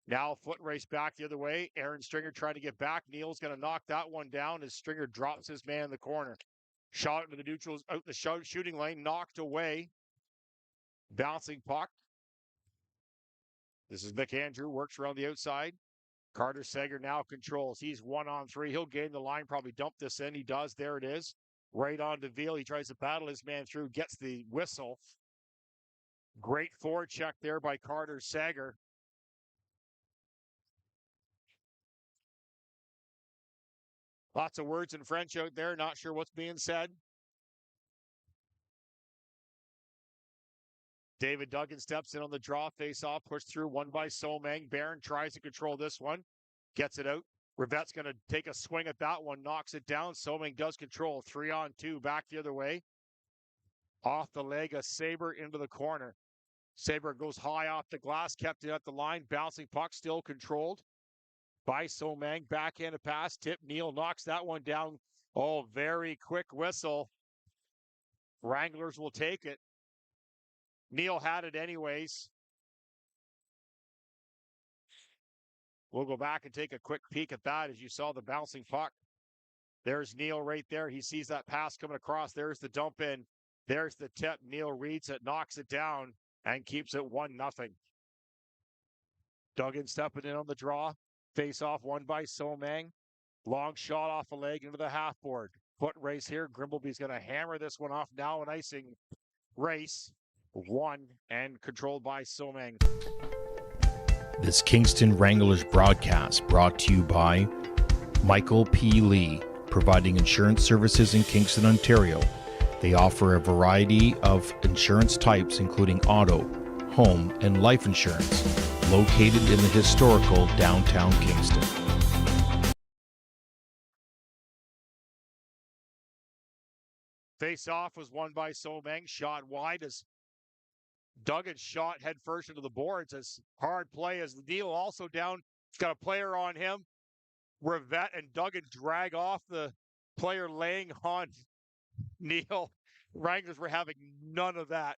Now foot race back the other way. Aaron Stringer trying to get back. Neal's going to knock that one down as Stringer drops his man in the corner. Shot into the neutrals, out the shooting lane, knocked away. Bouncing puck. This is McAndrew, works around the outside. Carter Sager now controls. He's 1-on-3. He'll gain the line, probably dump this in. He does. There it is. Right on to Veal. He tries to battle his man through, gets the whistle. Great forecheck there by Carter Sager. Lots of words in French out there. Not sure what's being said. David Duggan steps in on the draw, face off, pushed through, one by Somang. Barron tries to control this one, gets it out. Rivette's going to take a swing at that one, knocks it down. Somang does control, 3-on-2, back the other way. Off the leg of Saber into the corner. Saber goes high off the glass, kept it at the line, bouncing puck, still controlled by Somang. Backhand pass, tip, Neal knocks that one down. Oh, very quick whistle. Wranglers will take it. Neal had it anyways. We'll go back and take a quick peek at that as you saw the bouncing puck. There's Neal right there. He sees that pass coming across. There's the dump in. There's the tip. Neal reads it, knocks it down, and keeps it 1-0. Duggan stepping in on the draw. Face off, one by Somang. Long shot off a leg into the half board. Foot race here. Grimbleby's going to hammer this one off now. An icing race. One and controlled by Somang. This Kingston Wranglers broadcast brought to you by Michael P. Lee, providing insurance services in Kingston, Ontario. They offer a variety of insurance types, including auto, home, and life insurance, located in the historical downtown Kingston. Face off was won by Somang. Shot wide as Duggan shot head first into the boards. As hard play as Neal also down. He's got a player on him. Rivette and Duggan drag off the player laying on Neal. Wranglers were having none of that.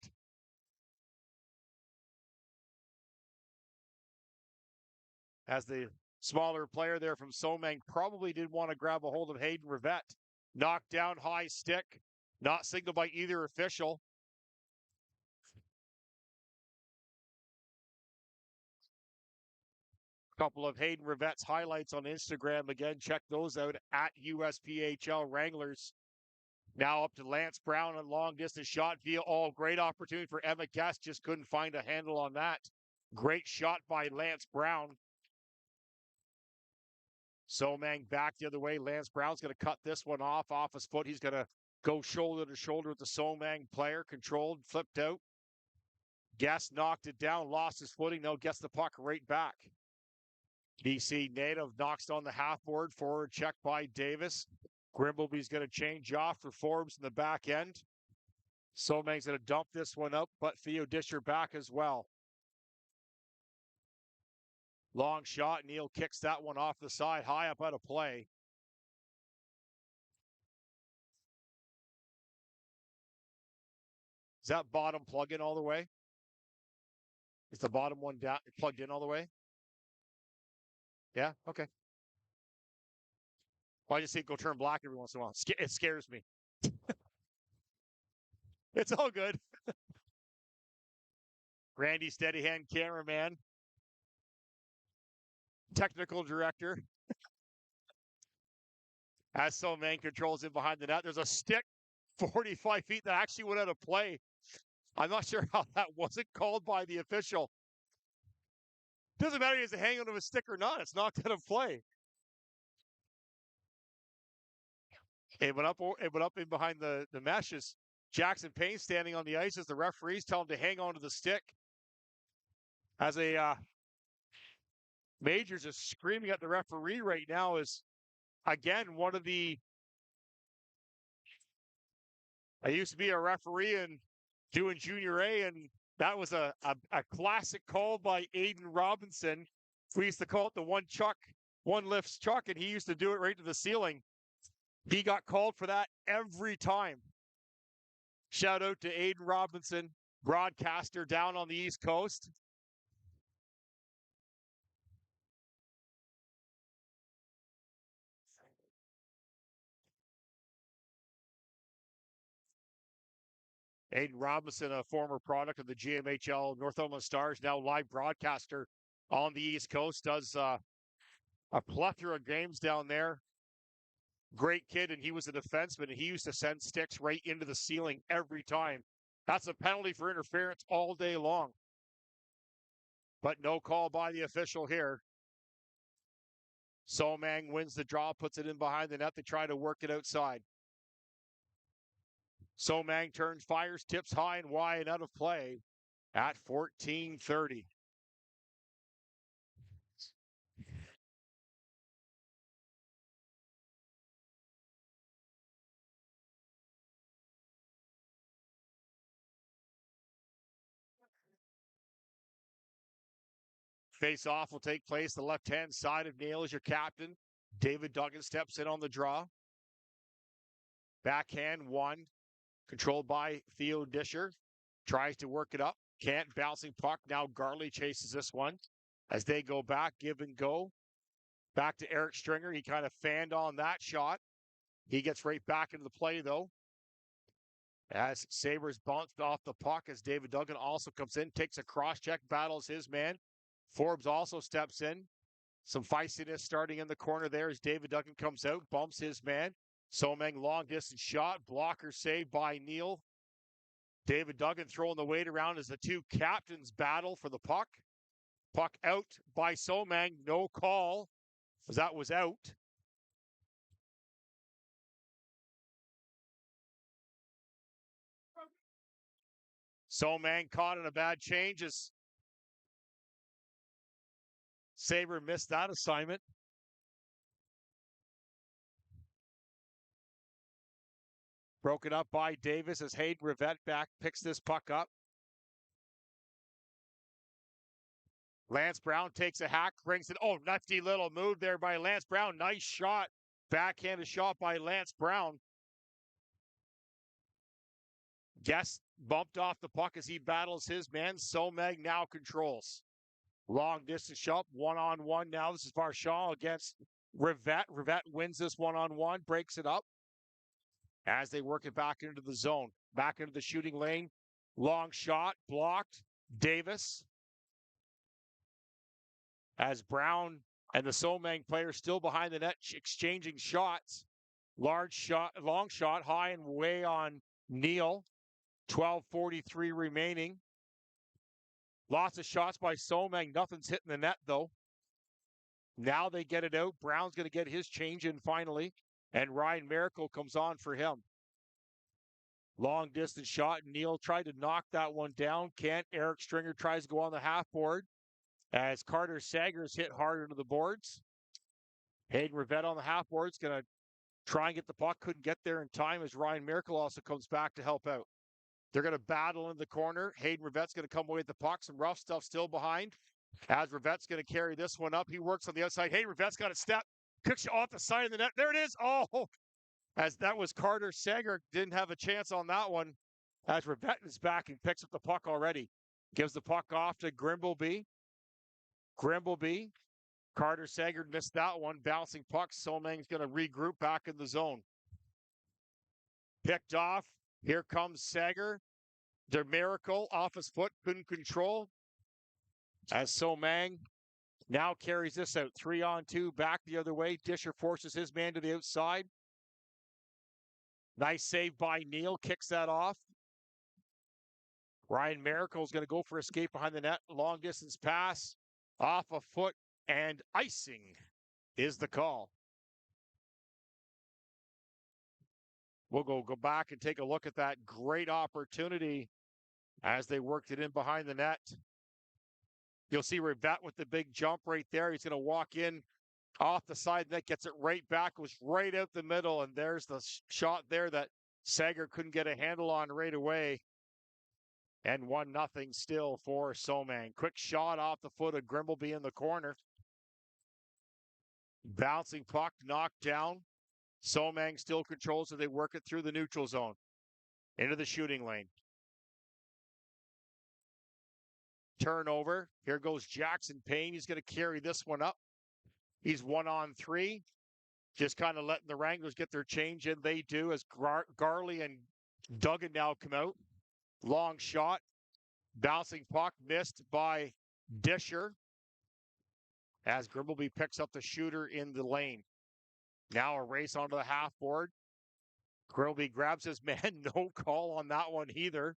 As the smaller player there from Somang probably didn't want to grab a hold of Hayden Rivette. Knocked down high stick. Not signaled by either official. Couple of Hayden Rivette's highlights on Instagram. Again, check those out at USPHL Wranglers. Now up to Lance Brown on long distance shot via all. Great opportunity for Emma Guest. Just couldn't find a handle on that. Great shot by Lance Brown. Somang back the other way. Lance Brown's going to cut this one off his foot. He's going to go shoulder to shoulder with the Somang player. Controlled, flipped out. Guest knocked it down, lost his footing. Now gets the puck right back. BC native knocks on the half board. Forward check by Davis. Grimbleby's going to change off for Forbes in the back end. Somang's going to dump this one up, but Theo Disher back as well. Long shot. Neal kicks that one off the side, high up out of play. Is that bottom plug in all the way? Is the bottom one down plugged in all the way? Yeah, okay. Well, I just see it go turn black every once in a while. It scares me. It's all good. Randy Steadyhand, cameraman, technical director. As Somang controls in behind the net, there's a stick 45 feet that actually went out of play. I'm not sure how that wasn't called by the official. Doesn't matter if he's hanging onto a stick or not. It's knocked out of play. It went up in behind the meshes. Jackson Payne standing on the ice as the referees tell him to hang on to the stick. As a Majors is screaming at the referee right now is, again, one of the... I used to be a referee and doing Junior A, and that was a classic call by Aiden Robinson. We used to call it the one lifts chuck, and he used to do it right to the ceiling. He got called for that every time. Shout out to Aiden Robinson, broadcaster down on the East Coast. Aiden Robinson, a former product of the GMHL Northumberland Stars, now live broadcaster on the East Coast, does a plethora of games down there. Great kid, and he was a defenseman, and he used to send sticks right into the ceiling every time. That's a penalty for interference all day long. But no call by the official here. Somang wins the draw, puts it in behind the net. They try to work it outside. Somang turns, fires, tips high and wide and out of play at 14:30. Face-off will take place. The left-hand side of Neil is your captain. David Duggan steps in on the draw. Backhand one, controlled by Theo Disher. Tries to work it up. Can't. Bouncing puck. Now Garley chases this one. As they go back, give and go. Back to Eric Stringer. He kind of fanned on that shot. He gets right back into the play, though. As Sabres bounced off the puck, as David Duggan also comes in, takes a cross-check, battles his man. Forbes also steps in. Some feistiness starting in the corner there as David Duggan comes out, bumps his man. Somang long-distance shot, blocker saved by Neil. David Duggan throwing the weight around as the two captains battle for the puck. Puck out by Somang, no call, as that was out. Somang caught in a bad change as Sabre missed that assignment. Broken up by Davis as Hayden Rivette back picks this puck up. Lance Brown takes a hack, brings it. Oh, nifty little move there by Lance Brown. Nice shot. Backhanded shot by Lance Brown. Guest bumped off the puck as he battles his man. Somang now controls. Long distance shot, one-on-one now. This is Marchand against Rivette. Rivette wins this one-on-one, breaks it up as they work it back into the zone. Back into the shooting lane. Long shot, blocked. Davis. As Brown and the Somang players still behind the net exchanging shots. Large shot, long shot, high and way on Neil. 12:43 remaining. Lots of shots by Somang. Nothing's hitting the net, though. Now they get it out. Brown's going to get his change in finally. And Ryan Miracle comes on for him. Long distance shot. Neil tried to knock that one down. Can't. Eric Stringer tries to go on the half board. As Carter Sager's hit hard into the boards. Hayden Rivette on the half board is going to try and get the puck. Couldn't get there in time as Ryan Miracle also comes back to help out. They're going to battle in the corner. Hayden Rivette's going to come away with the puck. Some rough stuff still behind. As Rivette's going to carry this one up. He works on the outside. Hayden Rivette's got a step. Kicks off the side of the net. There it is. Oh, as that was Carter Sager. Didn't have a chance on that one. As Rivette is back and picks up the puck already. Gives the puck off to Grimbleby. Carter Sager missed that one. Bouncing puck. Somang's going to regroup back in the zone. Picked off. Here comes Sager. The Miracle off his foot. Couldn't control. As Somang now carries this out. 3-on-2. Back the other way. Disher forces his man to the outside. Nice save by Neal. Kicks that off. Ryan Miracle is going to go for escape behind the net. Long distance pass. Off a foot. And icing is the call. We'll go back and take a look at that great opportunity as they worked it in behind the net. You'll see Rivette with the big jump right there. He's going to walk in off the side net, gets it right back, was right out the middle, and there's the shot there that Sager couldn't get a handle on right away. And 1-0 still for Somang. Quick shot off the foot of Grimbleby in the corner. Bouncing puck, knocked down. Somang still controls as they work it through the neutral zone. Into the shooting lane. Turnover. Here goes Jackson Payne. He's going to carry this one up. He's 1-on-3. Just kind of letting the Wranglers get their change in. They do as Garley and Duggan now come out. Long shot. Bouncing puck missed by Disher as Grimbleby picks up the shooter in the lane. Now a race onto the half board. Grimbleby grabs his man. No call on that one either.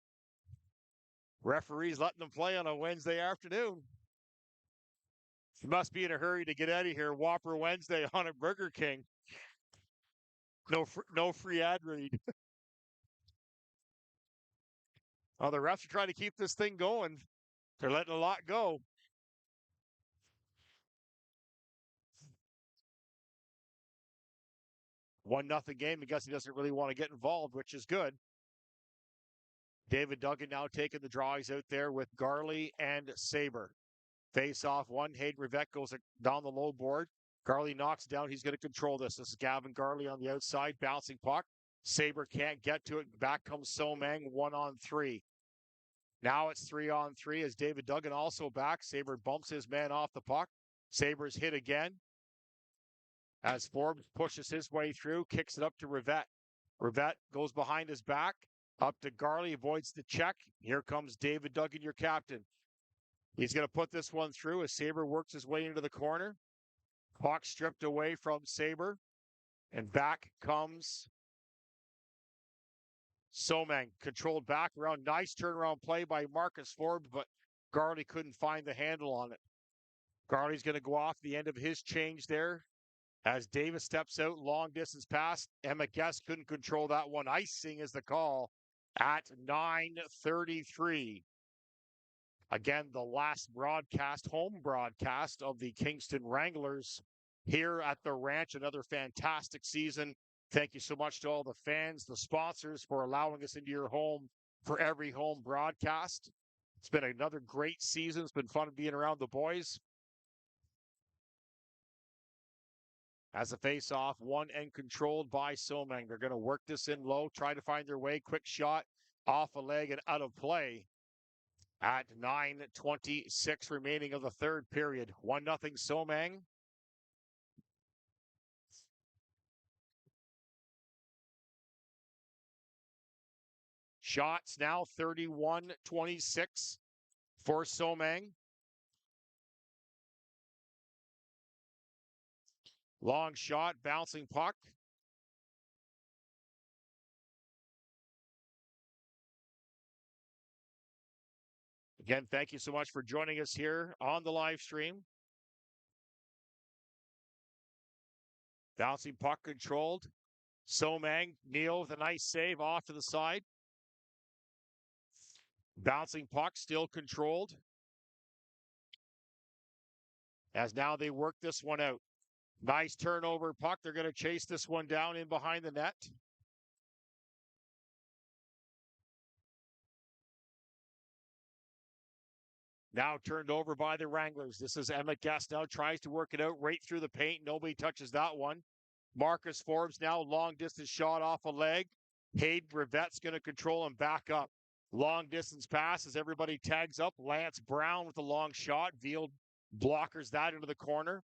Referee's letting them play on a Wednesday afternoon. You must be in a hurry to get out of here. Whopper Wednesday on a Burger King. No free ad read. Oh, the refs are trying to keep this thing going. They're letting a lot go. One nothing game. I guess he doesn't really want to get involved, which is good. David Duggan now taking the draw. He's out there with Garley and Saber. Face off one. Hayden Rivette goes down the low board. Garley knocks down. He's going to control this. This is Gavin Garley on the outside. Bouncing puck. Saber can't get to it. Back comes Somang 1-on-3. Now it's 3-on-3 as David Duggan also back. Saber bumps his man off the puck. Saber's hit again. As Forbes pushes his way through, kicks it up to Rivette. Rivette goes behind his back. Up to Garley, avoids the check. Here comes David Duggan, your captain. He's going to put this one through as Saber works his way into the corner. Puck stripped away from Saber. And back comes Somang. Controlled back around. Nice turnaround play by Marcus Forbes, but Garley couldn't find the handle on it. Garley's going to go off the end of his change there. As Davis steps out, long distance pass. Emmett Guest couldn't control that one. Icing is the call at 9:33. Again, the last home broadcast of the Kingston Wranglers here at the ranch. Another fantastic season. Thank you so much to all the fans, the sponsors for allowing us into your home for every home broadcast. It's been another great season. It's been fun being around the boys. As a face-off, won and controlled by Somang. They're going to work this in low, try to find their way. Quick shot off a leg and out of play at 9:26 remaining of the third period. 1-0 Somang. Shots now 31-26 for Somang. Long shot, bouncing puck. Again, thank you so much for joining us here on the live stream. Bouncing puck controlled. Somang, Neal with a nice save off to the side. Bouncing puck still controlled. As now they work this one out. Nice turnover puck. They're going to chase this one down in behind the net. Now turned over by the Wranglers. This is Emmett Guest now tries to work it out right through the paint. Nobody touches that one. Marcus Forbes now long distance shot off a leg. Hayden Rivette's going to control him back up. Long distance pass as everybody tags up. Lance Brown with a long shot. Veal blockers that into the corner.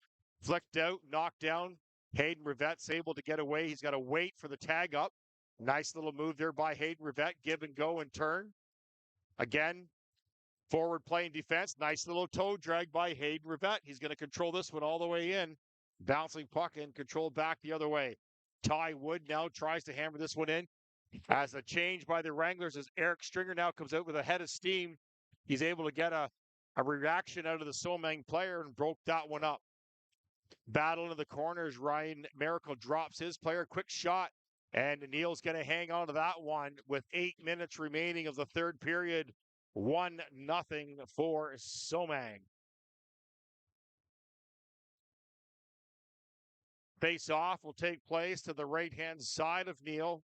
Flicked out, knocked down. Hayden Rivette's able to get away. He's got to wait for the tag up. Nice little move there by Hayden Rivette. Give and go and turn. Again, forward playing defense. Nice little toe drag by Hayden Rivette. He's going to control this one all the way in. Bouncing puck and control back the other way. Ty Wood now tries to hammer this one in. As a change by the Wranglers, as Eric Stringer now comes out with a head of steam, he's able to get a reaction out of the Somang player and broke that one up. Battle into the corners. Ryan Miracle drops his player. Quick shot. And Neil's going to hang on to that one with 8 minutes remaining of the third period. 1-0 for Somang. Face-off will take place to the right-hand side of Neil.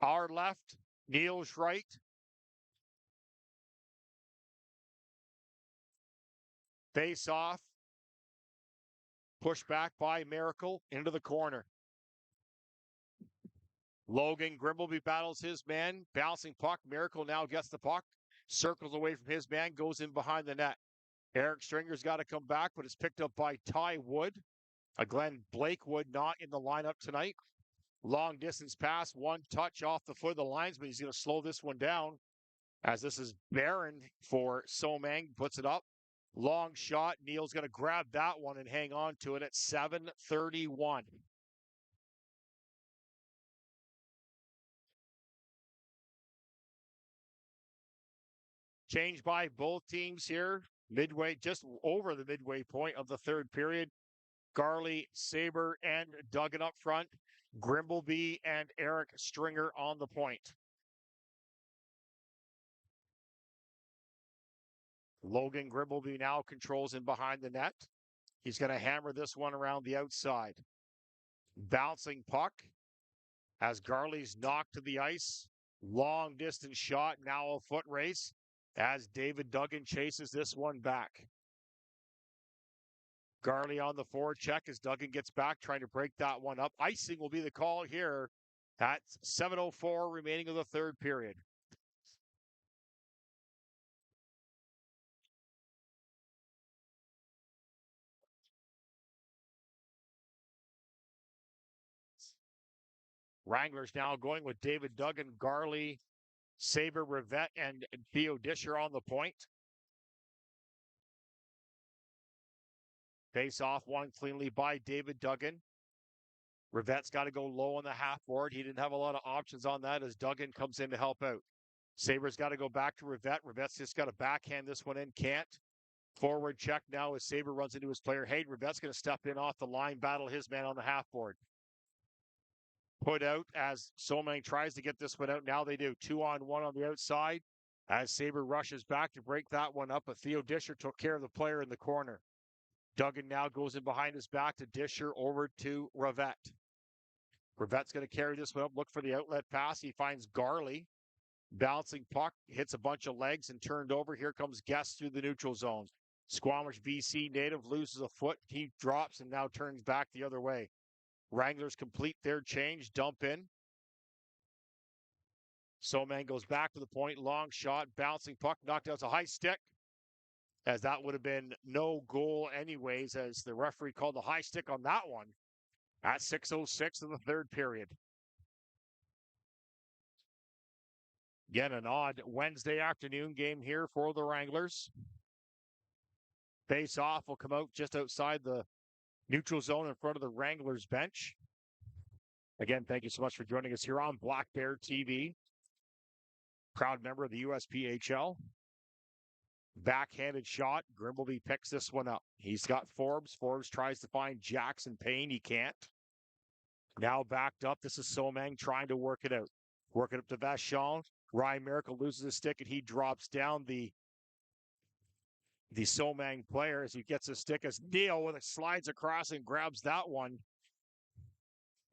Our left, Neil's right. Face-off. Pushed back by Miracle into the corner. Logan Grimbleby battles his man. Bouncing puck. Miracle now gets the puck. Circles away from his man. Goes in behind the net. Eric Stringer's got to come back, but it's picked up by Ty Wood. Glenn Blakewood not in the lineup tonight. Long distance pass. One touch off the foot of the linesman. He's going to slow this one down as this is Barron for Somang. Puts it up. Long shot. Neil's going to grab that one and hang on to it at 7:31. Change by both teams here. Midway, just over the midway point of the third period. Garley, Saber, and Duggan up front. Grimbleby and Eric Stringer on the point. Logan Grimbleby now controls in behind the net. He's going to hammer this one around the outside. Bouncing puck as Garley's knocked to the ice. Long distance shot, now a foot race as David Duggan chases this one back. Garley on the forward check as Duggan gets back, trying to break that one up. Icing will be the call here at 7:04 remaining of the third period. Wranglers now going with David Duggan, Garley, Saber, Rivette, and Theo Disher on the point. Face off one cleanly by David Duggan. Rivette's got to go low on the half board. He didn't have a lot of options on that as Duggan comes in to help out. Saber's got to go back to Rivette. Rivette's just got to backhand this one in. Can't. Forward check now as Saber runs into his player. Hey, Rivette's going to step in off the line, battle his man on the half board. Put out as Somang tries to get this one out. Now they do. 2-on-1 on the outside as Saber rushes back to break that one up. But Theo Disher took care of the player in the corner. Duggan now goes in behind his back to Disher over to Rivette. Rivette's going to carry this one up. Look for the outlet pass. He finds Garley. Bouncing puck. Hits a bunch of legs and turned over. Here comes Guest through the neutral zone. Squamish, BC native loses a foot. He drops and now turns back the other way. Wranglers complete their change. Dump in. Somang goes back to the point. Long shot. Bouncing puck. Knocked out. It's a high stick. As that would have been no goal anyways, as the referee called the high stick on that one at 6:06 in the third period. Again, an odd Wednesday afternoon game here for the Wranglers. Face off will come out just outside the neutral zone in front of the Wranglers bench. Again, thank you so much for joining us here on Black Bear TV. Proud member of the USPHL. Backhanded shot. Grimbleby picks this one up. He's got Forbes. Forbes tries to find Jackson Payne. He can't. Now backed up. This is Somang trying to work it out. Work it up to Vachon. Ryan Miracle loses his stick and he drops down the Somang player as he gets his stick as Neil with it slides across and grabs that one.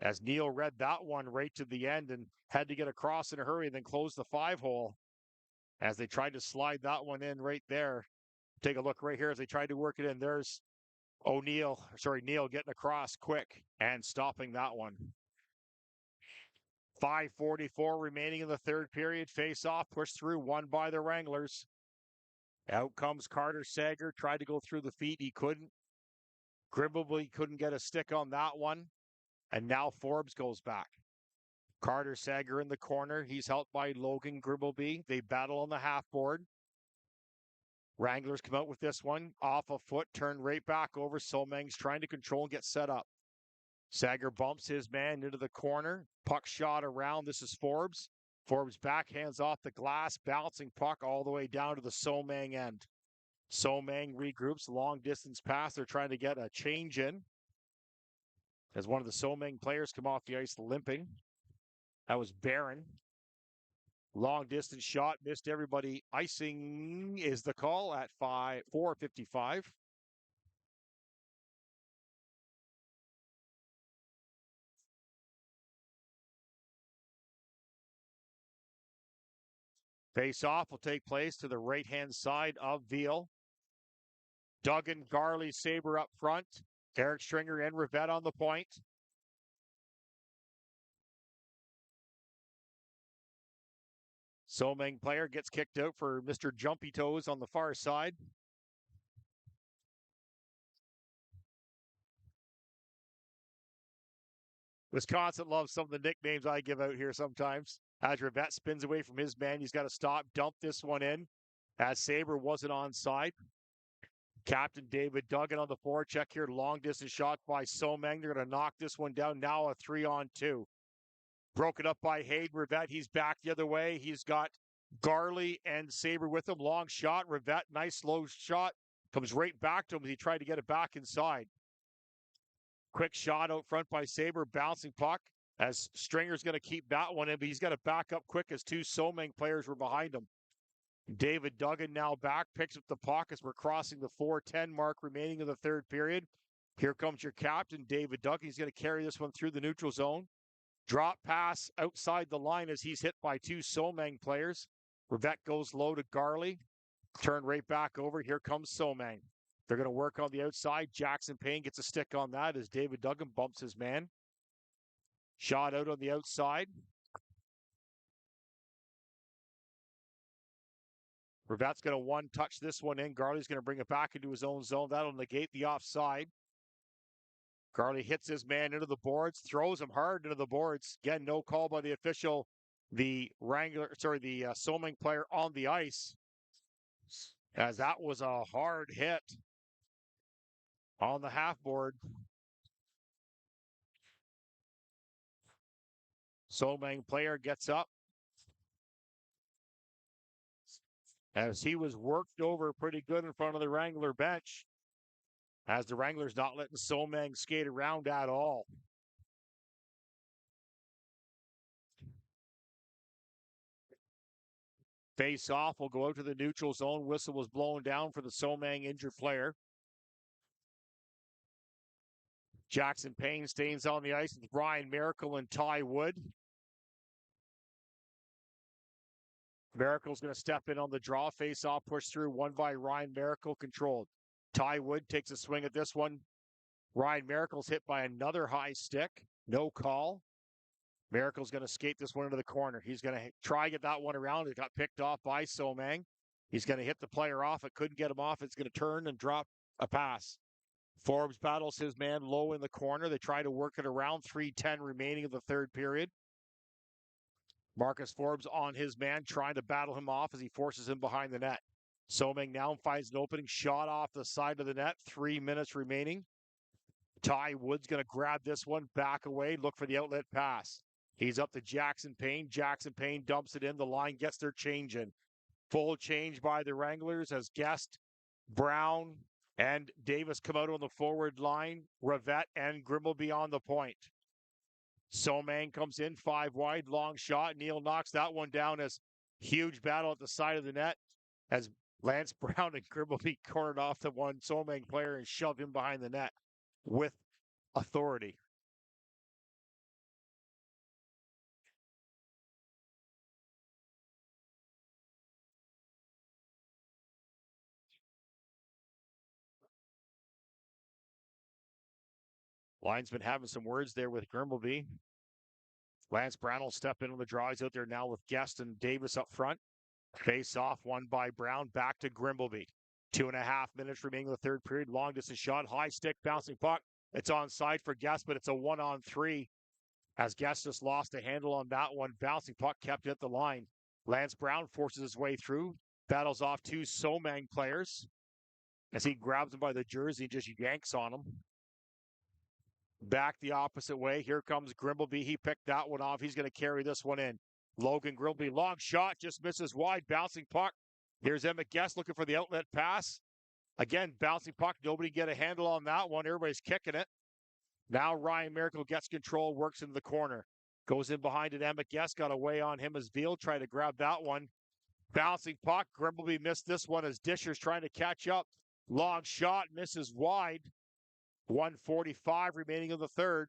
As Neil read that one right to the end and had to get across in a hurry and then close the 5-hole. As they tried to slide that one in right there. Take a look right here as they tried to work it in. There's Neil getting across quick and stopping that one. 5:44 remaining in the third period. Face off, pushed through, won by the Wranglers. Out comes Carter Sager. Tried to go through the feet. He couldn't. Grimbleby couldn't get a stick on that one. And now Forbes goes back. Carter Sager in the corner. He's helped by Logan Grimbleby. They battle on the half board. Wranglers come out with this one. Off a foot, turn right back over. Somang's trying to control and get set up. Sager bumps his man into the corner. Puck shot around. This is Forbes. Forbes backhands off the glass, bouncing puck all the way down to the Somang end. Somang regroups, long distance pass. They're trying to get a change in as one of the Somang players come off the ice limping. That was Barron. Long distance shot, missed everybody. Icing is the call at 4:55. Face-off will take place to the right-hand side of Veal. Duggan, Garley, Sabre up front. Eric Stringer and Rivette on the point. Somang player gets kicked out for Mr. Jumpy Toes on the far side. Wisconsin loves some of the nicknames I give out here sometimes. As Rivette spins away from his man, he's got to stop, dump this one in. As Sabre wasn't onside. Captain David Duggan on the forecheck here. Long distance shot by Somang. They're going to knock this one down. Now a 3-on-2. Broken up by Hayden Rivette. He's back the other way. He's got Garley and Sabre with him. Long shot. Rivette, nice slow shot. Comes right back to him as he tried to get it back inside. Quick shot out front by Sabre. Bouncing puck as Stringer's going to keep that one in, but he's got to back up quick as two Somang players were behind him. David Duggan now back, picks up the puck as we're crossing the 4:10 mark remaining in the third period. Here comes your captain, David Duggan. He's going to carry this one through the neutral zone. Drop pass outside the line as he's hit by two Somang players. Rivette goes low to Garley. Turn right back over. Here comes Somang. They're going to work on the outside. Jackson Payne gets a stick on that as David Duggan bumps his man. Shot out on the outside. Rivette's going to one-touch this one in. Garley's going to bring it back into his own zone. That'll negate the offside. Garley hits his man into the boards, throws him hard into the boards. Again, no call by the official. The Somang player on the ice, as that was a hard hit on the half board. Somang player gets up as he was worked over pretty good in front of the Wrangler bench, as the Wranglers not letting Somang skate around at all. Face off will go out to the neutral zone. Whistle was blown down for the Somang injured player. Jackson Payne stays on the ice with Ryan Miracle and Ty Wood. Miracle's going to step in on the draw. Face off, push through, won by Ryan Miracle, controlled. Ty Wood takes a swing at this one. Ryan Miracle's hit by another high stick. No call. Miracle's going to skate this one into the corner. He's going to try to get that one around. It got picked off by Somang. He's going to hit the player off. It couldn't get him off. It's going to turn and drop a pass. Forbes battles his man low in the corner. They try to work it around. 3:10 remaining of the third period. Marcus Forbes on his man, trying to battle him off as he forces him behind the net. Somang now finds an opening shot off the side of the net. 3 minutes remaining. Ty Wood's going to grab this one, back away, look for the outlet pass. He's up to Jackson Payne. Jackson Payne dumps it in. The line gets their change in. Full change by the Wranglers as Guest, Brown, and Davis come out on the forward line. Rivette and Grimbleby on the point. Somang comes in 5 wide, long shot. Neal knocks that one down as huge battle at the side of the net as Lance Brown and Grimbleby cornered off the one Somang player and shoved him behind the net with authority. Linesman having some words there with Grimbleby. Lance Brown will step in on the draw. He's out there now with Guest and Davis up front. Face off, won by Brown. Back to Grimbleby. 2.5 minutes remaining in the third period. Long distance shot. High stick, bouncing puck. It's onside for Guest, but it's a 1-on-3 as Guest just lost a handle on that one. Bouncing puck kept at the line. Lance Brown forces his way through. Battles off two Somang players as he grabs him by the jersey and just yanks on him. Back the opposite way. Here comes Grimbleby. He picked that one off. He's going to carry this one in. Logan Grimbley, long shot, just misses wide, bouncing puck. Here's Emmett Guest looking for the outlet pass. Again, bouncing puck, nobody get a handle on that one. Everybody's kicking it. Now Ryan Miracle gets control, works into the corner. Goes in behind it, Emmett Guest got away on him as Veal tried to grab that one. Bouncing puck, Grimbley missed this one as Disher's trying to catch up. Long shot, misses wide. 1:45 remaining in the third.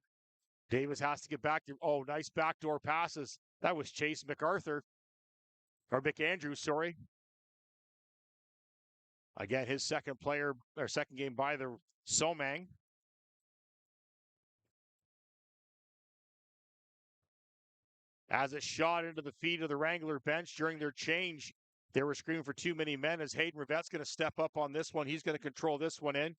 Davis has to get back to, nice backdoor passes. That was Chase MacArthur, or McAndrews, sorry. Again, his second game by the Somang. As a shot into the feet of the Wrangler bench during their change, they were screaming for too many men as Hayden Rivette's going to step up on this one. He's going to control this one in.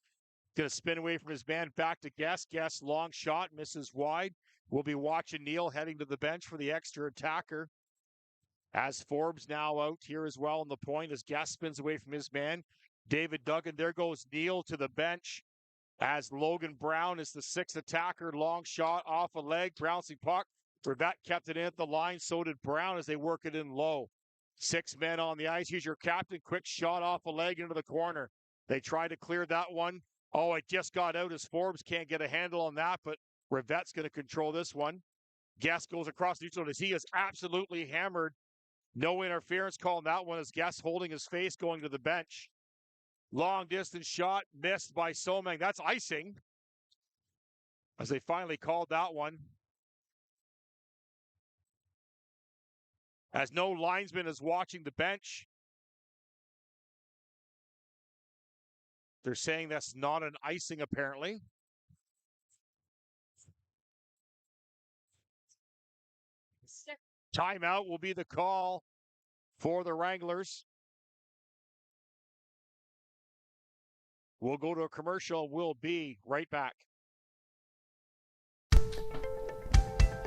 Going to spin away from his man, back to Guest. Guest, long shot, misses wide. We'll be watching Neal heading to the bench for the extra attacker. As Forbes now out here as well on the point as Guest spins away from his man. David Duggan, there goes Neal to the bench. As Logan Brown is the sixth attacker, long shot off a leg, bouncing puck. Rivette kept it in at the line, so did Brown as they work it in low. 6 men on the ice. Here's your captain, quick shot off a leg into the corner. They try to clear that one. It just got out as Forbes can't get a handle on that, but Rivette's going to control this one. Guest goes across neutral as he is absolutely hammered. No interference call on that one as Guest holding his face going to the bench. Long distance shot missed by Somang. That's icing as they finally called that one. As no linesman is watching the bench. They're saying that's not an icing, apparently. Timeout will be the call for the Wranglers. We'll go to a commercial. We'll be right back.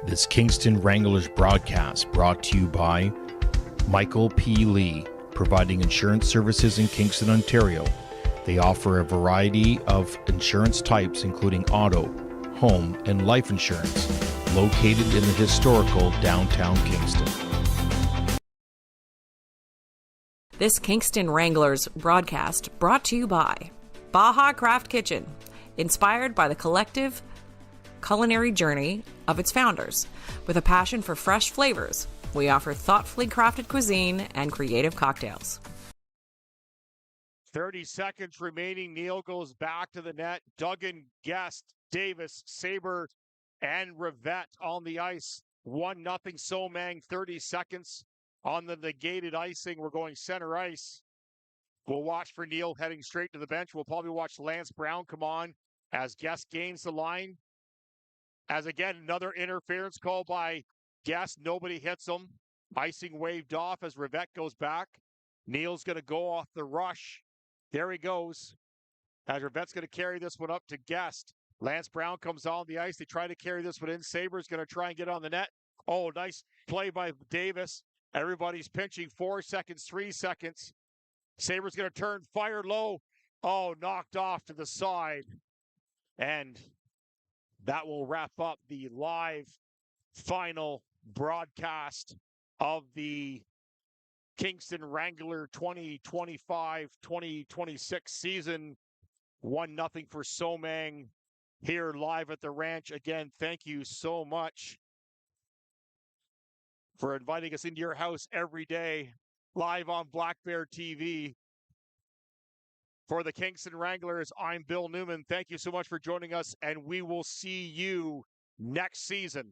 This Kingston Wranglers broadcast brought to you by Michael P. Lee, providing insurance services in Kingston, Ontario. They offer a variety of insurance types, including auto, home, and life insurance, located in the historical downtown Kingston. This Kingston Wranglers broadcast brought to you by Baja Craft Kitchen, inspired by the collective culinary journey of its founders. With a passion for fresh flavors, we offer thoughtfully crafted cuisine and creative cocktails. 30 seconds remaining. Neal goes back to the net. Duggan, Guest, Davis, Sabre, and Rivette on the ice. 1-0 Somang, 30 seconds on the negated icing. We're going center ice. We'll watch for Neal heading straight to the bench. We'll probably watch Lance Brown come on as Guest gains the line. As again, another interference call by Guest. Nobody hits him. Icing waved off as Rivette goes back. Neal's going to go off the rush. There he goes. As Rivette's going to carry this one up to Guest. Lance Brown comes on the ice. They try to carry this one in. Sabre's going to try and get on the net. Nice play by Davis. Everybody's pinching. 4 seconds, 3 seconds. Sabre's going to turn, fire low. Knocked off to the side. And that will wrap up the live final broadcast of the Kingston Wrangler 2025-2026 season. 1-0 for Somang here live at the ranch. Again, thank you so much for inviting us into your house every day, live on Black Bear TV. For the Kingston Wranglers, I'm Bill Newman. Thank you so much for joining us, and we will see you next season.